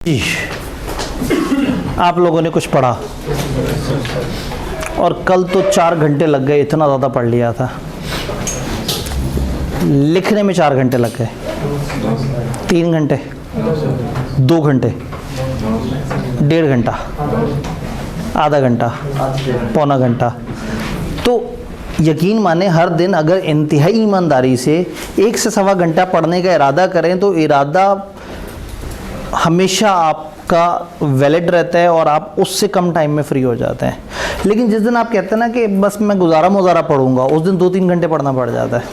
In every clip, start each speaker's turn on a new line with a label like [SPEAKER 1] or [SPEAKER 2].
[SPEAKER 1] जी, आप लोगों ने कुछ पढ़ा और कल तो 4 घंटे लग गए, इतना ज़्यादा पढ़ लिया था। लिखने में 4 घंटे लग गए, 3 घंटे, 2 घंटे, 1.5 घंटा, आधा घंटा, पौना घंटा। तो यकीन माने हर दिन अगर इंतहाई ईमानदारी से 1 से सवा घंटा पढ़ने का इरादा करें तो इरादा हमेशा आपका वैलिड रहता है और आप उससे कम टाइम में फ्री हो जाते हैं। लेकिन जिस दिन आप कहते हैं ना कि बस मैं गुजारा मुजारा पढ़ूंगा, उस दिन 2-3 घंटे पढ़ना पड़ जाता है।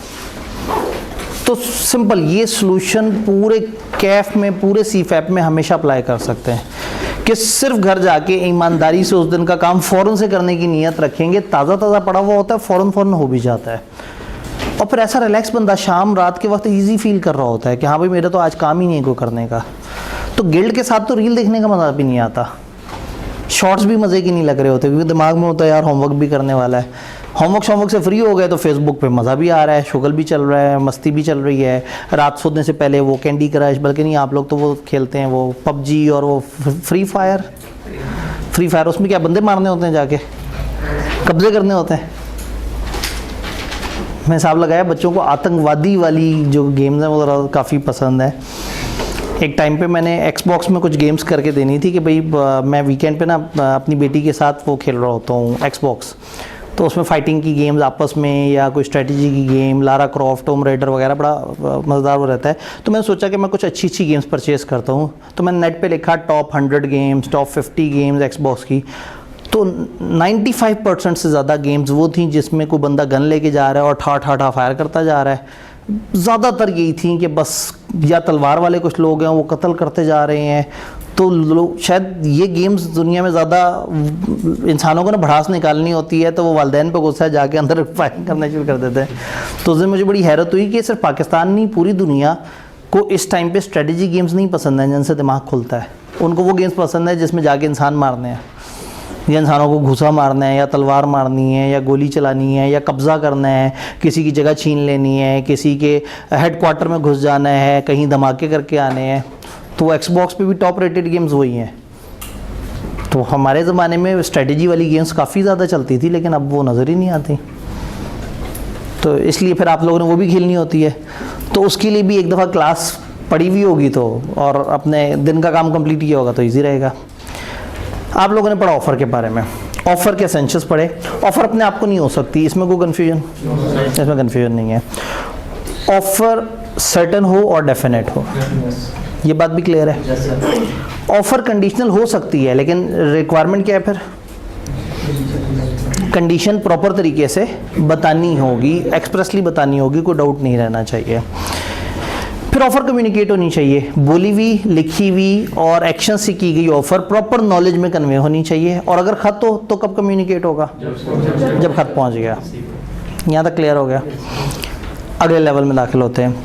[SPEAKER 1] तो सिंपल ये सॉल्यूशन पूरे कैफ में, पूरे सीफैप में हमेशा अप्लाई कर सकते हैं कि सिर्फ घर जाके ईमानदारी से उस दिन का काम फ़ौरन से करने की नीयत रखेंगे। ताज़ा ताज़ा पढ़ा हुआ होता है, फ़ौरन हो भी जाता है। और फिर ऐसा रिलैक्स बंदा शाम रात के वक्त ईजी फील कर रहा होता है कि हाँ भाई मेरा तो आज काम ही नहीं है कोई करने का। तो गिल्ड के साथ तो रील देखने का मज़ा भी नहीं आता, शॉर्ट्स भी मज़े की नहीं लग रहे होते, क्योंकि दिमाग में होता है यार होमवर्क भी करने वाला है। होमवर्क से फ्री हो गए तो फेसबुक पे मज़ा भी आ रहा है, शुगल भी चल रहा है, मस्ती भी चल रही है। रात सोने से पहले वो कैंडी क्रश, बल्कि नहीं आप लोग तो वो खेलते हैं वो पबजी और वो फ्री फायर। उसमें क्या बंदे मारने होते हैं, जाके कब्जे करने होते हैं। मैं हिसाब लगाया बच्चों को आतंकवादी वाली जो गेम्स हैं वो काफ़ी पसंद है। एक टाइम पे मैंने एक्सबॉक्स में कुछ गेम्स करके देनी थी कि भाई मैं वीकेंड पे ना अपनी बेटी के साथ वो खेल रहा होता हूँ एक्सबॉक्स। तो उसमें फ़ाइटिंग की गेम्स आपस में या कोई स्ट्रेटजी की game, Lara Croft, Tomb Raider वगैरह बड़ा मज़ेदार वो रहता है। तो मैंने सोचा कि मैं कुछ अच्छी गेम्स परचेज़ करता हूँ। तो मैंने नेट पे लिखा top 100 games, top 50 games Xbox की। तो 95% से ज़्यादा गेम्स वो थी जिसमें कोई बंदा गन लेके जा रहा है और ठा फायर करता जा रहा है। ज़्यादातर यही थी कि बस या तलवार वाले कुछ लोग हैं वो कत्ल करते जा रहे हैं। तो लोग शायद ये गेम्स दुनिया में ज़्यादा इंसानों को ना भड़ास निकालनी होती है तो वो वालिदैन पे गुस्सा जाके अंदर फायरिंग करना शुरू कर देते हैं। तो उसमें मुझे बड़ी हैरत हुई कि सिर्फ पाकिस्तान नहीं पूरी दुनिया को इस टाइम पे स्ट्रेटजी गेम्स नहीं पसंद हैं जिनसे दिमाग खुलता है। उनको वो गेम्स पसंद है जिसमें जाके इंसान मारने हैं, या इंसानों को घुसा मारना है, या तलवार मारनी है, या गोली चलानी है, या कब्ज़ा करना है, किसी की जगह छीन लेनी है, किसी के हेडक्वार्टर में घुस जाना है, कहीं धमाके करके आने हैं। तो एक्सबॉक्स पे भी टॉप रेटेड गेम्स वही हैं। तो हमारे ज़माने में स्ट्रेटजी वाली गेम्स काफ़ी ज़्यादा चलती थी, लेकिन अब वो नज़र ही नहीं आती। तो इसलिए फिर आप लोगों ने वो भी खेलनी होती है। तो उसके लिए भी एक दफ़ा क्लास पढ़ी हुई होगी तो और अपने दिन का काम कंप्लीट किया होगा तो ईजी रहेगा। आप लोगों ने पढ़ा ऑफ़र के बारे में, ऑफ़र के एसेंशियल्स पढ़े। ऑफ़र अपने आप को नहीं हो सकती, इसमें कोई कन्फ्यूजन, इसमें कन्फ्यूजन नहीं है। ऑफ़र सर्टेन हो और डेफिनेट हो, ये बात भी क्लियर है। ऑफ़र कंडीशनल हो सकती है, लेकिन रिक्वायरमेंट क्या है फिर? कंडीशन प्रॉपर तरीके से बतानी होगी, एक्सप्रेसली बतानी होगी, कोई डाउट नहीं रहना चाहिए। फिर ऑफ़र कम्युनिकेट होनी चाहिए, बोली हुई, लिखी हुई और एक्शन से की गई ऑफ़र प्रॉपर नॉलेज में कन्वे होनी चाहिए। और अगर ख़त हो तो कब कम्युनिकेट होगा? जब ख़त पहुंच गया। यहाँ तक क्लियर हो गया। अगले लेवल में दाखिल होते हैं।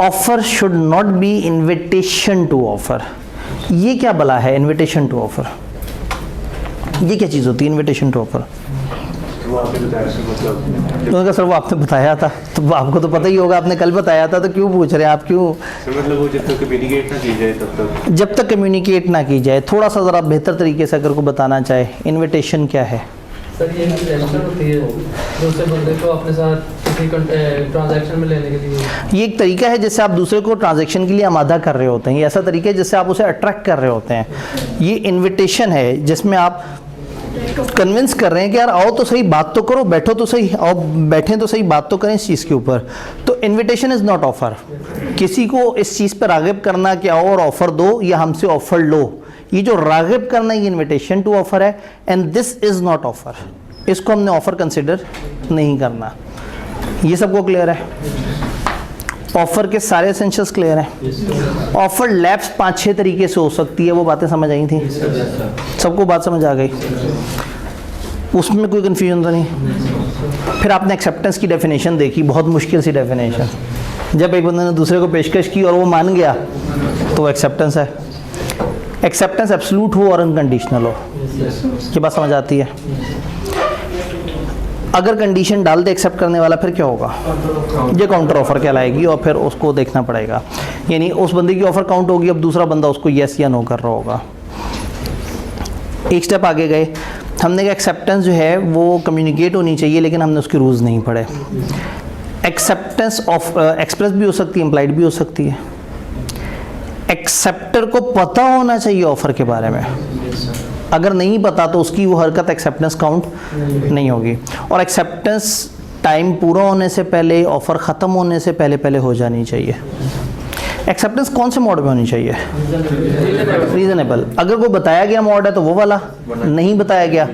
[SPEAKER 1] Offer should not be invitation to offer. ये क्या भला है इन्विटेशन टू ऑफ़र? ये क्या चीज़ होती है इन्विटेशन टू ऑफ़र? तो सर वो आपने बताया था, तो आपको तो पता ही होगा, आपने कल बताया था, तो क्यों पूछ रहे हैं आप? क्यों
[SPEAKER 2] मतलब वो जब तक कम्युनिकेट ना की जाए तब तक,
[SPEAKER 1] जब तक कम्युनिकेट ना की जाए। थोड़ा सा ज़रा बेहतर तरीके से अगर को बताना चाहे, इन्विटेशन क्या है?
[SPEAKER 3] सर ये इंटेंशन होती है दूसरे बंदे को अपने साथ किसी ट्रांजैक्शन में लेने के लिए। ये
[SPEAKER 1] एक तरीका है जिससे आप दूसरे को ट्रांजैक्शन के लिए आमादा कर रहे होते हैं। ये ऐसा तरीका है जिससे आप उसे अट्रैक्ट कर रहे होते हैं। ये इन्विटेशन है जिसमें आप कन्विंस कर रहे हैं कि यार आओ तो सही, बात तो करो, बैठो तो सही, आओ बैठें तो सही, बात तो करें इस चीज़ के ऊपर। तो इन्विटेशन इज़ नॉट ऑफ़र। किसी को इस चीज़ पर राग़िब करना कि आओ और ऑफ़र दो या हमसे ऑफ़र लो, ये जो राग़िब करना ये इन्विटेशन टू ऑफ़र है। And this is not offer. इसको हमने ऑफ़र कंसिडर नहीं करना। ये सबको क्लियर है? ऑफ़र के सारे एसेंशियल्स क्लियर हैं? ऑफ़र लैप्स 5-6 तरीके से हो सकती है, वो बातें समझ आई थी? सबको बात समझ आ गई? उसमें कोई कन्फ्यूजन तो नहीं? फिर आपने एक्सेप्टेंस की डेफिनेशन देखी, बहुत मुश्किल सी डेफिनेशन। जब एक बंदे ने दूसरे को पेशकश की और वो मान गया तो एक्सेप्टेंस है। एक्सेप्टेंस एब्सोल्यूट हो और अनकंडीशनल हो, ये बात समझ आती है? अगर कंडीशन डाल दे एक्सेप्ट करने वाला, फिर क्या होगा? ये काउंटर ऑफर कहलाएगी और फिर उसको देखना पड़ेगा। यानी उस बंदे की ऑफ़र काउंट होगी, अब दूसरा बंदा उसको येस या नो कर रहा होगा। एक स्टेप आगे गए, हमने कहा एक्सेप्टेंस जो है वो कम्युनिकेट होनी चाहिए, लेकिन हमने उसके रूल्स नहीं पढ़े। एक्सेप्टेंस ऑफ एक्सप्रेस भी हो सकती है, इम्प्लाइड भी हो सकती है। एक्सेप्टर को पता होना चाहिए ऑफ़र के बारे में, अगर नहीं पता तो उसकी वो हरकत एक्सेप्टेंस काउंट नहीं होगी। और एक्सेप्टेंस टाइम पूरा होने से पहले, ऑफ़र ख़त्म होने से पहले पहले हो जानी चाहिए। एक्सेप्टेंस कौन से मोड में होनी चाहिए? रीज़नेबल। अगर कोई बताया गया मोड है तो वो वाला, नहीं बताया गया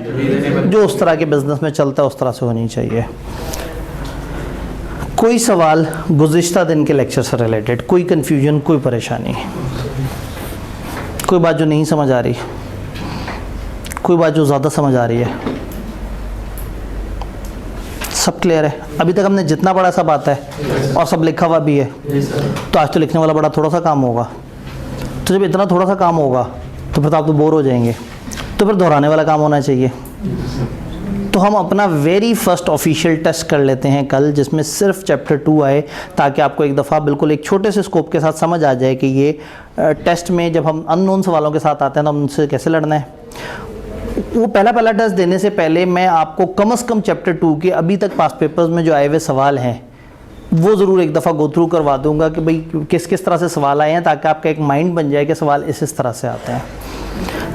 [SPEAKER 1] जो उस तरह के बिजनेस में चलता है उस तरह से होनी चाहिए। कोई सवाल गुज़िश्ता दिन के लेक्चर से रिलेटेड, कोई कन्फ्यूजन, कोई परेशानी, कोई बात जो नहीं समझ आ रही, कोई बात जो ज़्यादा समझ आ रही है, सब क्लियर है? अभी तक हमने जितना पढ़ा सब आता है और सब लिखा हुआ भी है। तो आज तो लिखने वाला बड़ा थोड़ा सा काम होगा। तो जब इतना थोड़ा सा काम होगा तो फिर तो आप तो बोर हो जाएंगे, तो फिर दोहराने वाला काम होना चाहिए। तो हम अपना वेरी फर्स्ट ऑफिशियल टेस्ट कर लेते हैं कल, जिसमें सिर्फ चैप्टर 2 आए, ताकि आपको एक दफ़ा बिल्कुल एक छोटे से स्कोप के साथ समझ आ जाए कि ये टेस्ट में जब हम अननोन सवालों के साथ आते हैं तो हम उनसे कैसे लड़ना है। वो पहला टेस्ट देने से पहले मैं आपको कम से कम चैप्टर 2 के अभी तक पास पेपर्स में जो आए हुए सवाल हैं वो ज़रूर एक दफ़ा गो थ्रू करवा दूंगा कि भाई किस किस तरह से सवाल आए हैं, ताकि आपका एक माइंड बन जाए कि सवाल इस तरह से आते हैं।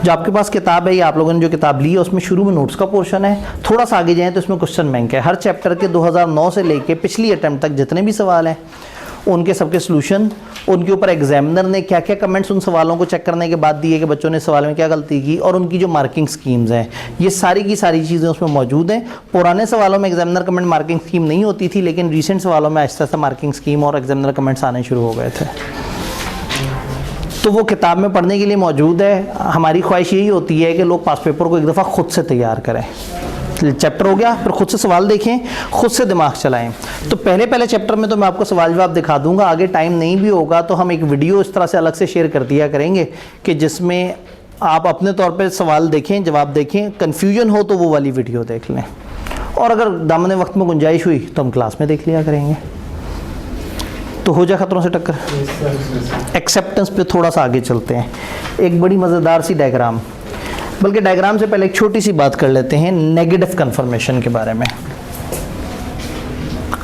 [SPEAKER 1] जो आपके पास किताब है या आप लोगों ने जो किताब ली है उसमें शुरू में नोट्स का पोर्शन है, थोड़ा सा आगे जाएँ तो इसमें क्वेश्चन बैंक है। हर चैप्टर के 2009 से लेके पिछली अटैम्प्ट तक जितने भी सवाल हैं उनके सबके सलूशन, उनके ऊपर एग्जामिनर ने क्या क्या कमेंट्स उन सवालों को चेक करने के बाद दिए कि बच्चों ने सवाल में क्या गलती की, और उनकी जो मार्किंग स्कीम्स हैं, ये सारी की सारी चीज़ें उसमें मौजूद हैं। पुराने सवालों में एग्जामिनर कमेंट मार्किंग स्कीम नहीं होती थी, लेकिन रिसेंट सवालों में आहिस्ता आहिस्ता मार्किंग स्कीम और एग्जामिनर कमेंट्स आने शुरू हो गए थे। तो वो किताब में पढ़ने के लिए मौजूद है। हमारी ख्वाहिश यही होती है कि लोग पास पेपर को एक दफ़ा खुद से तैयार करें। चैप्टर हो गया, फिर खुद से सवाल देखें, खुद से दिमाग चलाएं। तो पहले चैप्टर में तो मैं आपको सवाल जवाब दिखा दूंगा, आगे टाइम नहीं भी होगा तो हम एक वीडियो इस तरह से अलग से शेयर कर दिया करेंगे कि जिसमें आप अपने तौर पे सवाल देखें, जवाब देखें, कन्फ्यूजन हो तो वो वाली वीडियो देख लें, और अगर दामने वक्त में गुंजाइश हुई तो हम क्लास में देख लिया करेंगे। तो हो जाए खतरों से टक्कर। एक्सेप्टेंस पे थोड़ा सा आगे चलते हैं। एक बड़ी मज़ेदार सी डायग्राम, बल्कि डायग्राम से पहले एक छोटी सी बात कर लेते हैं नेगेटिव कन्फर्मेशन के बारे में।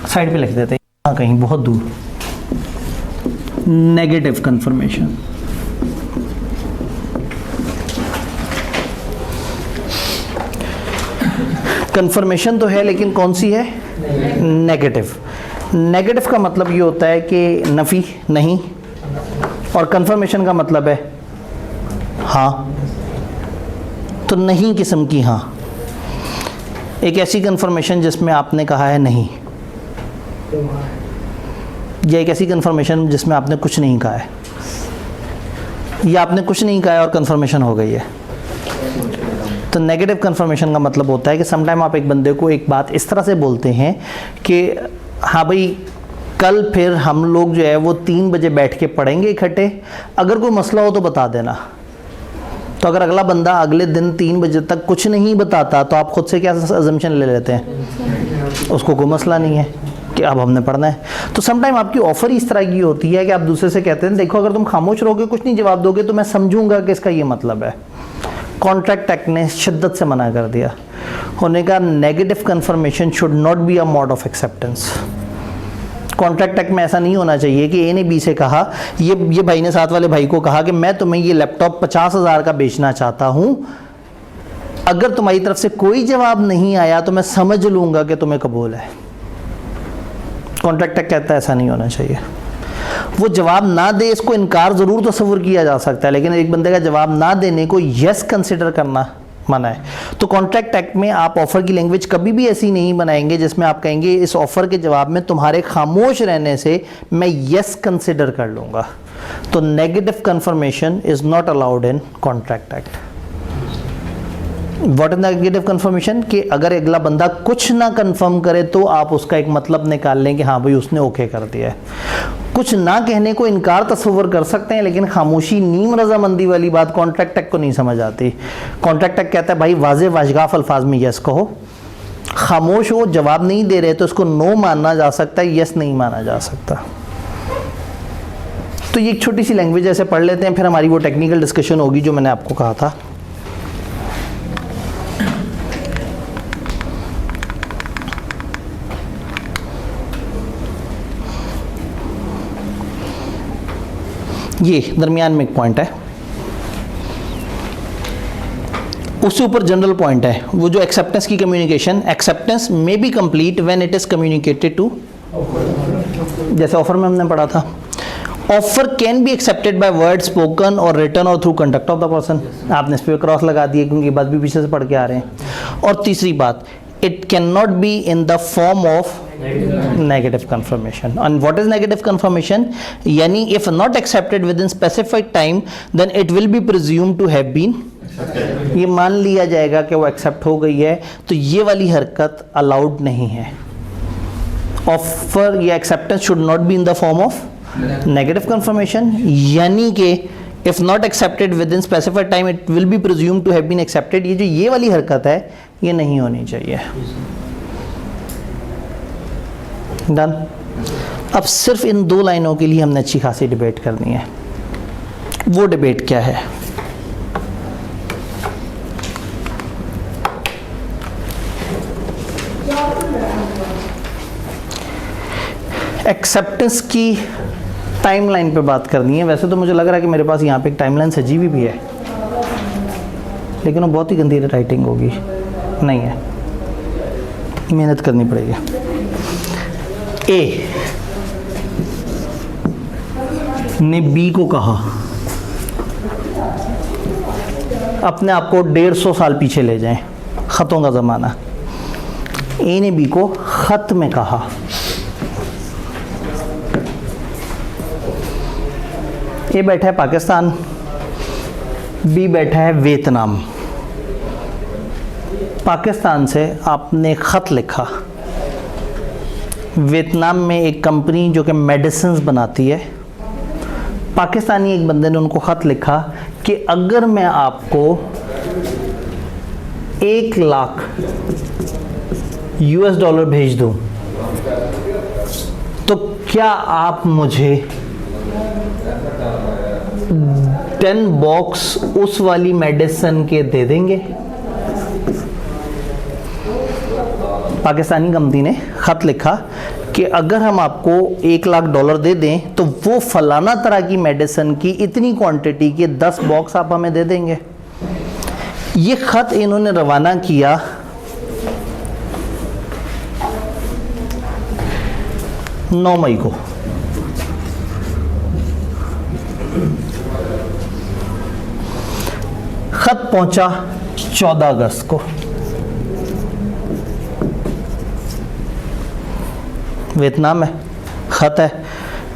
[SPEAKER 1] साइड पे लिख देते हैं, हाँ कहीं बहुत दूर। नेगेटिव कन्फर्मेशन, कन्फर्मेशन तो है लेकिन कौन सी है? नेगेटिव। नेगेटिव का मतलब ये होता है कि नफ़ी, नहीं, और कन्फर्मेशन का मतलब है हाँ। तो नहीं किस्म की हाँ, एक ऐसी कन्फर्मेशन जिसमें आपने कहा है नहीं, या एक ऐसी कन्फर्मेशन जिसमें आपने कुछ नहीं कहा है, या आपने कुछ नहीं कहा है और कन्फर्मेशन हो गई है। तो नेगेटिव कन्फर्मेशन का मतलब होता है कि समटाइम आप एक बंदे को एक बात इस तरह से बोलते हैं कि हाँ भाई कल फिर हम लोग जो है वो 3 बजे बैठ के पढ़ेंगे इकट्ठे, अगर कोई मसला हो तो बता देना। तो अगर अगला बंदा अगले दिन 3 बजे तक कुछ नहीं बताता तो आप खुद से क्या अजम्पशन ले लेते हैं? उसको कोई मसला नहीं है कि अब हमने पढ़ना है। तो समटाइम आपकी ऑफ़र इस तरह की होती है कि आप दूसरे से कहते हैं देखो अगर तुम खामोश रहोगे, कुछ नहीं जवाब दोगे तो मैं समझूंगा कि इसका ये मतलब है। कॉन्ट्रैक्ट एक्ट ने शिद्दत से मना कर दिया, होने का negative confirmation should not be a mode of acceptance. Contract act में ऐसा नहीं होना चाहिए कि ए ने बी से कहा, ये भाई ने साथ वाले भाई को कहा कि मैं तुम्हें ये लैपटॉप 50,000 का बेचना चाहता हूं, अगर तुम्हारी तरफ से कोई जवाब नहीं आया तो मैं समझ लूंगा कि तुम्हें कबूल है। कॉन्ट्रैक्ट एक्ट कहता है ऐसा नहीं होना चाहिए। वो जवाब ना दे, इसको इनकार ज़रूर तस्वुर किया जा सकता है, लेकिन एक बंदे का जवाब ना देने को यस कंसिडर करना मना है। तो कॉन्ट्रैक्ट एक्ट में आप ऑफ़र की लैंग्वेज कभी भी ऐसी नहीं बनाएंगे जिसमें आप कहेंगे इस ऑफ़र के जवाब में तुम्हारे खामोश रहने से मैं यस कंसिडर कर लूँगा। तो negative confirmation is not allowed in contract act. What is negative confirmation? कि अगर अगला बंदा कुछ ना कंफर्म करे तो आप उसका एक मतलब निकाल लें कि हाँ भाई उसने ओके कर दिया है। कुछ ना कहने को इनकार तस्वर कर सकते हैं, लेकिन खामोशी नीम रजामंदी वाली बात कॉन्ट्रैक्ट एक्ट को नहीं समझ आती। कॉन्ट्रैक्ट एक्ट कहता है भाई वाज़े वाशगाफ अल्फाज में यस कहो, खामोश हो, जवाब नहीं दे रहे तो इसको नो मानना जा सकता है, यस नहीं माना जा सकता। तो ये एक छोटी सी लैंग्वेज ऐसे पढ़ लेते हैं, फिर हमारी वो टेक्निकल डिस्कशन होगी जो मैंने आपको कहा था। ये दरमियान में एक पॉइंट है, उससे ऊपर जनरल पॉइंट है, वो जो एक्सेप्टेंस की communication, acceptance may be complete when it is communicated to, जैसे ऑफर में हमने पढ़ा था, offer can be accepted by word spoken और रिटन और through conduct of the person. आपने इस पर क्रॉस लगा दिए क्योंकि ये बात भी पीछे से पढ़ के आ रहे हैं। और तीसरी बात, it can not be in the form of negative confirmation. And what is negative confirmation? यानी if not accepted within specified time, then it will be presumed to have been, ये मान लिया जाएगा कि वो एक्सेप्ट हो गई है, तो ये वाली हरकत अलाउड नहीं है। ऑफर या acceptance should not be in the form of negative confirmation, यानी कि if not accepted within specified time it will be presumed to have been accepted. ये जो ये वाली हरकत है ये नहीं होनी चाहिए। डन। अब सिर्फ इन दो लाइनों के लिए हमने अच्छी खासी डिबेट करनी है। वो डिबेट क्या है? एक्सेप्टेंस की टाइमलाइन पे बात करनी है। वैसे तो मुझे लग रहा है कि मेरे पास यहाँ पे एक टाइमलाइन सजी हुई भी है, लेकिन वो बहुत ही गंदी राइटिंग होगी, नहीं है, मेहनत करनी पड़ेगी। ए ने बी को कहा, अपने आप को 150 साल पीछे ले जाएं, खतों का ज़माना। ए ने बी को खत में कहा, ए बैठा है पाकिस्तान, बी बैठा है वियतनाम। पाकिस्तान से आपने ख़त लिखा, वियतनाम में एक कंपनी जो कि मेडिसिन्स बनाती है, पाकिस्तानी एक बंदे ने उनको ख़त लिखा कि अगर मैं आपको 1 लाख US डॉलर भेज दूं तो क्या आप मुझे 10 बॉक्स उस वाली मेडिसिन के दे देंगे? पाकिस्तानी कंपनी ने ख़त लिखा कि अगर हम आपको 1 लाख डॉलर दे दें तो वो फलाना तरह की मेडिसिन की इतनी क्वांटिटी के 10 बॉक्स आप हमें दे देंगे। ये ख़त इन्होंने रवाना किया 9 मई को। ख़त पहुंचा 14 अगस्त को। वियतनाम में ख़त है,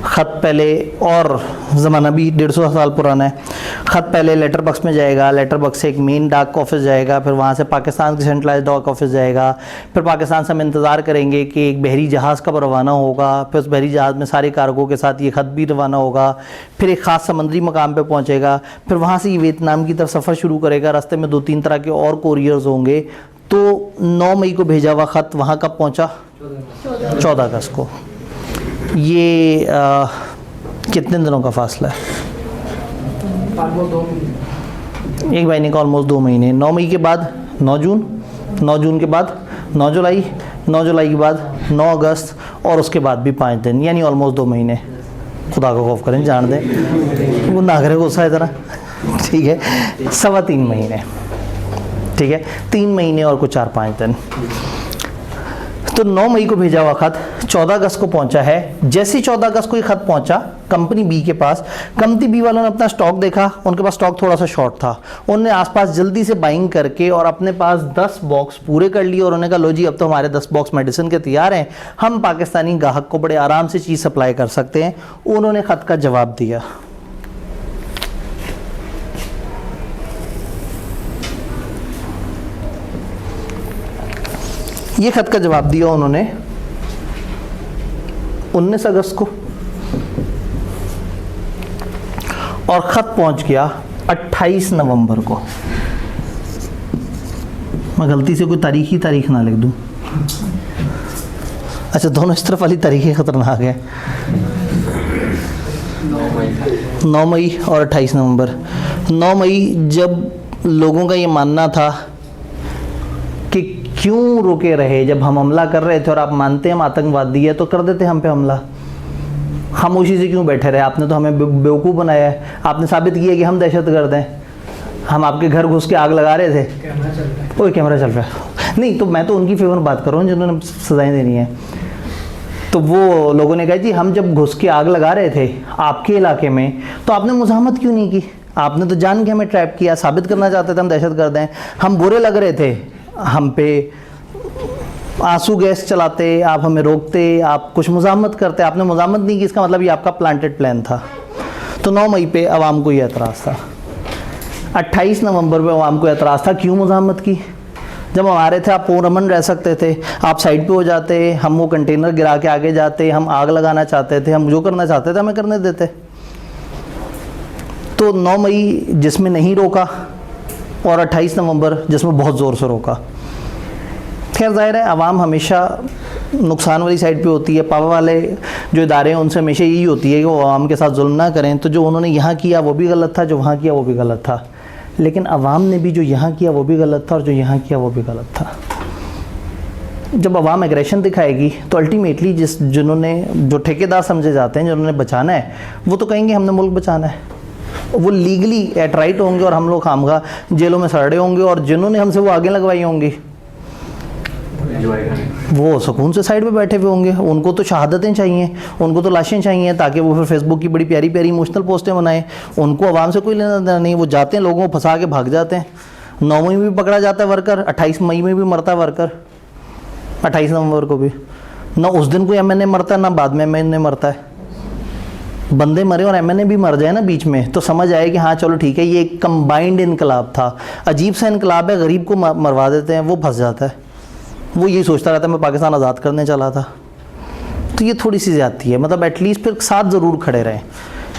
[SPEAKER 1] ख़त पहले, और ज़माना भी 150 साल पुराना है। ख़त पहले लेटर बॉक्स में जाएगा, लेटर बॉक्स से एक मेन डाक ऑफिस जाएगा, फिर वहाँ से पाकिस्तान की सेंट्रलाइज डाक ऑफिस जाएगा, फिर पाकिस्तान से हम इंतज़ार करेंगे कि एक बहरी जहाज़ कब रवाना होगा, फिर उस बहरी जहाज़ में सारे कार्गो के साथ ये ख़त भी रवाना होगा, फिर एक ख़ास समंदरी मकाम पे पहुँचेगा, फिर वहाँ से ये वियतनाम की तरफ सफ़र शुरू करेगा। रास्ते में 2-3 तरह के और कोरियर्स होंगे। तो 9 मई को भेजा हुआ ख़त वहाँ कब पहुँचा? 14 अगस्त को। ये कितने दिनों का फासला है? एक महीने का, ऑलमोस्ट 2 महीने। 9 मई के बाद 9 जून, 9 जून के बाद 9 जुलाई, 9 जुलाई के बाद 9 अगस्त, और उसके बाद भी 5 दिन, यानी ऑलमोस्ट 2 महीने। खुदा को खौफ करें, जान दें, वो ना करे गुस्सा है ज़रा, ठीक है। 3.25 महीने, ठीक है, 3 महीने और कुछ 4-5 दिन। तो 9 मई को भेजा हुआ ख़त 14 अगस्त को पहुंचा है। जैसे ही 14 अगस्त को ये ख़त पहुंचा कंपनी बी के पास, कंपनी बी वालों ने अपना स्टॉक देखा, उनके पास स्टॉक थोड़ा सा शॉर्ट था। उन्होंने आसपास जल्दी से बाइंग करके और अपने पास 10 बॉक्स पूरे कर लिए, और उन्होंने कहा लो जी अब तो हमारे 10 बॉक्स मेडिसिन के तैयार हैं, हम पाकिस्तानी ग्राहक को बड़े आराम से चीज़ सप्लाई कर सकते हैं। उन्होंने ख़त का जवाब दिया। ये ख़त का जवाब दिया उन्होंने 19 अगस्त को, और ख़त पहुंच गया 28 नवंबर को। मैं गलती से कोई तारीख ना लिख दूं। अच्छा, दोनों इस तरफ वाली तारीखें ख़तरनाक है। 9 मई और 28 नवंबर। 9 मई जब लोगों का ये मानना था कि क्यों रुके रहे, जब हम हमला कर रहे थे और आप मानते हैं हम आतंकवादी है तो कर देते हम पे हमला, हम उसी से क्यों बैठे रहे? आपने तो हमें बेवकूफ़ बनाया है, आपने साबित किया कि हम दहशतगर्द हैं। हम आपके घर घुस के आग लगा रहे थे, ओए कैमरा चल रहा है। नहीं तो मैं तो उनकी फेवर में बात कर रहा हूँ जिन्होंने सजाएं देनी है। तो वो लोगों ने कहा जी हम जब घुस के आग लगा रहे थे आपके इलाके में तो आपने मुज़ाहमत क्यों नहीं की? आपने तो जान के हमें ट्रैप किया, साबित करना चाहते थे हम दहशतगर्द हैं, हम बुरे लग रहे थे, हम पे आंसू गैस चलाते, आप हमें रोकते, आप कुछ मुज़ाहमत करते, आपने मुज़ाहमत नहीं की, इसका मतलब ये आपका प्लांटेड प्लान था। तो 9 मई पे आवाम को ये एतराज़ था। 28 नवंबर पे आवाम को एतराज़ था, क्यों मुज़ाहमत की? जब हम आ रहे थे आप पुरअमन रह सकते थे, आप साइड पे हो जाते, हम वो कंटेनर गिरा के आगे जाते, हम आग लगाना चाहते थे, हम जो करना चाहते थे हमें करने देते। तो 9 मई जिसमें नहीं रोका और 28 नवंबर जिसमें बहुत ज़ोर से रोका। खैर ज़ाहिर है आवाम हमेशा नुकसान वाली साइड पे होती है, पावर वाले जो इदारे हैं उनसे हमेशा यही होती है कि वो आवाम के साथ जुल्म ना करें। तो जो उन्होंने यहाँ किया वो भी गलत था, जो वहाँ किया वो भी गलत था, लेकिन आवाम ने भी जो यहाँ किया वो भी गलत था और जो यहाँ किया वो भी गलत था। जब आवाम एग्रेशन दिखाएगी तो अल्टीमेटली जिन्होंने जो ठेकेदार समझे जाते हैं, जिन्होंने बचाना है, वो तो कहेंगे हमने मुल्क बचाना है, वो लीगली एट राइट होंगे और हम लोग खामखा जेलों में सड़े होंगे, और जिन्होंने हमसे वो आगे लगवाई होंगी वो सुकून से साइड पे बैठे हुए होंगे। उनको तो शहादतें चाहिए, उनको तो लाशें चाहिए ताकि वो फिर फेसबुक की बड़ी प्यारी प्यारी इमोशनल पोस्टें बनाएं। उनको आवाम से कोई लेना देना नहीं, वो जाते हैं लोगों को फंसा के भाग जाते हैं। 9 मई में भी पकड़ा जाता है वर्कर, 28 मई में भी मरता है वर्कर, 28 नवंबर को भी। ना उस दिन कोई MNA मरता है ना बाद में MNA मरता है। बंदे मरे और MNA भी मर जाए ना बीच में तो समझ आए कि हाँ चलो ठीक है ये एक कंबाइंड इनकलाब था। अजीब सा इनकलाब है, गरीब को मरवा देते हैं, वो फंस जाता है, वो यही सोचता रहता है मैं पाकिस्तान आज़ाद करने चला था। तो ये थोड़ी सी ज़्यादती है, मतलब एटलीस्ट फिर साथ ज़रूर खड़े रहें।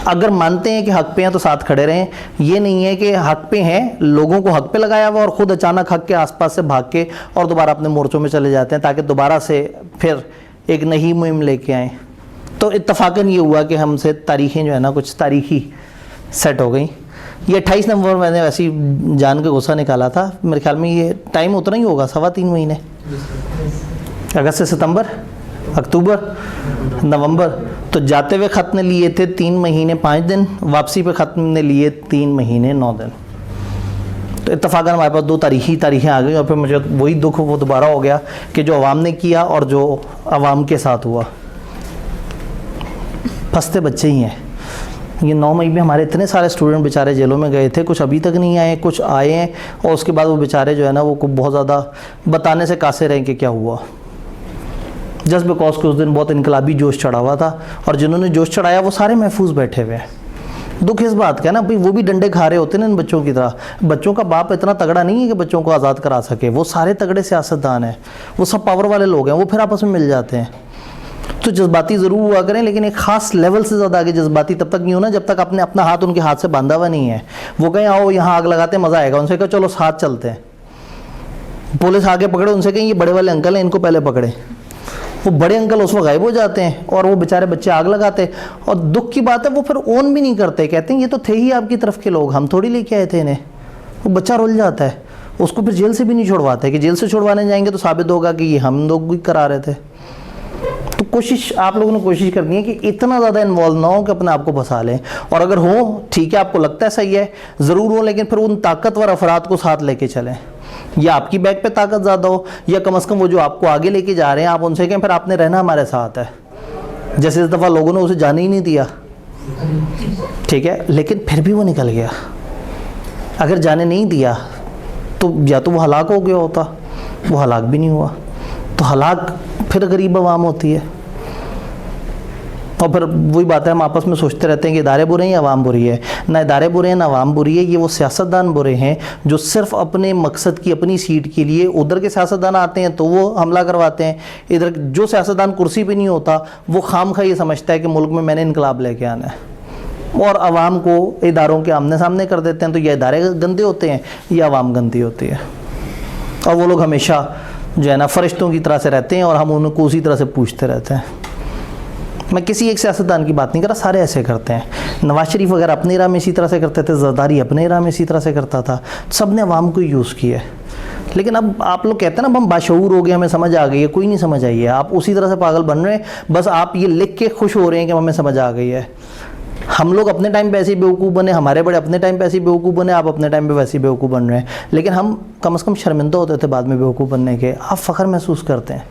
[SPEAKER 1] अगर मानते हैं कि हक पे हैं तो साथ खड़े रहें। ये नहीं है कि हक पे हैं, लोगों को हक पे लगाया हुआ और ख़ुद अचानक हक के आसपास से भाग के और दोबारा अपने मोर्चों में चले जाते हैं ताकि दोबारा से फिर एक नई मुहिम लेके आएँ। तो इत्तफाकन ये हुआ कि हमसे तारीखें जो है ना कुछ तारीखी सेट हो गई। ये 28 नवंबर मैंने वैसे ही जान के गुस्सा निकाला था, मेरे ख्याल में ये टाइम उतना ही होगा 3.25 महीने, अगस्त से सितंबर, अक्टूबर, नवंबर। तो जाते हुए ख़त ने लिए थे 3 महीने 5 दिन, वापसी पे ख़त ने लिए 3 महीने 9 दिन। तो इत्तफाकन हमारे पास 2 तारीखें आ गई और फिर मुझे वही दुख वो दोबारा हो गया कि जो आवाम ने किया और जो आवाम के साथ हुआ। फंसते बच्चे ही हैं। ये 9 मई में हमारे इतने सारे स्टूडेंट बेचारे जेलों में गए थे, कुछ अभी तक नहीं आए, कुछ आए हैं और उसके बाद वो बेचारे जो है ना वो बहुत ज़्यादा बताने से कासे रहे कि क्या हुआ, जस्ट बिकॉज कि उस दिन बहुत इनकलाबी जोश चढ़ा हुआ था और जिन्होंने जोश चढ़ाया वो सारे महफूज बैठे हुए हैं। दुख इस बात का ना भाई, वो भी डंडे खा रहे होते हैं इन बच्चों की तरह। बच्चों का बाप इतना तगड़ा नहीं है कि बच्चों को आज़ाद करा सके, वो सारे तगड़े सियासतदान हैं, वो सब पावर वाले लोग हैं, वो फिर आपस में मिल जाते हैं। तो जज्बाती ज़रूर हुआ करें, लेकिन एक ख़ास लेवल से ज़्यादा आगे जज्बाती तब तक नहीं होना जब तक आपने अपना हाथ उनके हाथ से बांधा हुआ नहीं है। वो कहें आओ यहाँ आग लगाते मज़ा आएगा, उनसे कहो चलो साथ चलते हैं। पुलिस आगे पकड़े, उनसे कहें ये बड़े वाले अंकल हैं इनको पहले पकड़े। वो बड़े अंकल उस वक्त गायब हो जाते हैं और वो बेचारे बच्चे आग लगाते। और दुख की बात है वो फिर ओन भी नहीं करते, कहते हैं ये तो थे ही आपकी तरफ के लोग, हम थोड़ी लेके आए थे इन्हें। वो बच्चा रुल जाता है, उसको फिर जेल से भी नहीं छुड़वाते कि जेल से छुड़वाने जाएंगे तो साबित होगा कि ये हम लोग भी करा रहे थे। तो कोशिश आप लोगों ने कोशिश करनी है कि इतना ज़्यादा इन्वॉल्व ना हो कि अपने आप को फंसा लें, और अगर हो ठीक है आपको लगता है सही है ज़रूर हो, लेकिन फिर उन ताकतवर अफराद को साथ लेके चलें, या आपकी बैक पे ताकत ज़्यादा हो या कम से कम वो जो आपको आगे लेके जा रहे हैं आप उनसे कहें फिर आपने रहना हमारे साथ है। जैसे इस दफ़ा लोगों ने उसे जाने ही नहीं दिया, ठीक है, लेकिन फिर भी वो निकल गया। अगर जाने नहीं दिया तो या तो वो हलाक हो गया होता, वो हलाक भी नहीं हुआ। तो हलाक फिर गरीब आवाम होती है। और फिर वही बात है, हम आपस में सोचते रहते हैं कि इदारे बुरे हैं या आवाम बुरी है। ना इदारे बुरे हैं ना आवाम बुरी है, ये वो सियासतदान बुरे हैं जो सिर्फ अपने मकसद की अपनी सीट के लिए उधर के सियासतदान आते हैं तो वो हमला करवाते हैं। इधर जो सियासतदान कुर्सी पे नहीं होता वो खामखा ये समझता है कि मुल्क में मैंने इनकलाब लेके आना है और आवाम को इदारों के आमने सामने कर देते हैं। तो ये इदारे गंदे होते हैं या आवाम गंदी होती है। और वो लोग हमेशा जो है ना फरिश्तों की तरह से रहते हैं और हम उनको उसी तरह से पूछते रहते हैं। मैं किसी एक सियासतदान की बात नहीं कर रहा, सारे ऐसे करते हैं। नवाज शरीफ वगैरह अपने इरा में इसी तरह से करते थे, जरदारी अपने इरा में इसी तरह से करता था, सब ने अवाम को यूज़ किया है। लेकिन अब आप लोग कहते हैं ना हम बाशऊर हो गए, हमें समझ आ गई है, कोई नहीं समझ आई है। आप उसी तरह से पागल बन रहे हैं, बस आप ये लिख के खुश हो रहे हैं कि हमें समझ आ गई है। हम लोग अपने टाइम पे ऐसे ही बेवकूफ़ बने, हमारे बड़े अपने टाइम पे ऐसे ही बेवकूफ़ बने, आप अपने टाइम पे वैसे ही बेवकूफ़ बन रहे हैं। लेकिन हम कम से कम शर्मिंदा होते थे बाद में बेवकूफ़ बनने के। आप फ़ख्र महसूस करते हैं,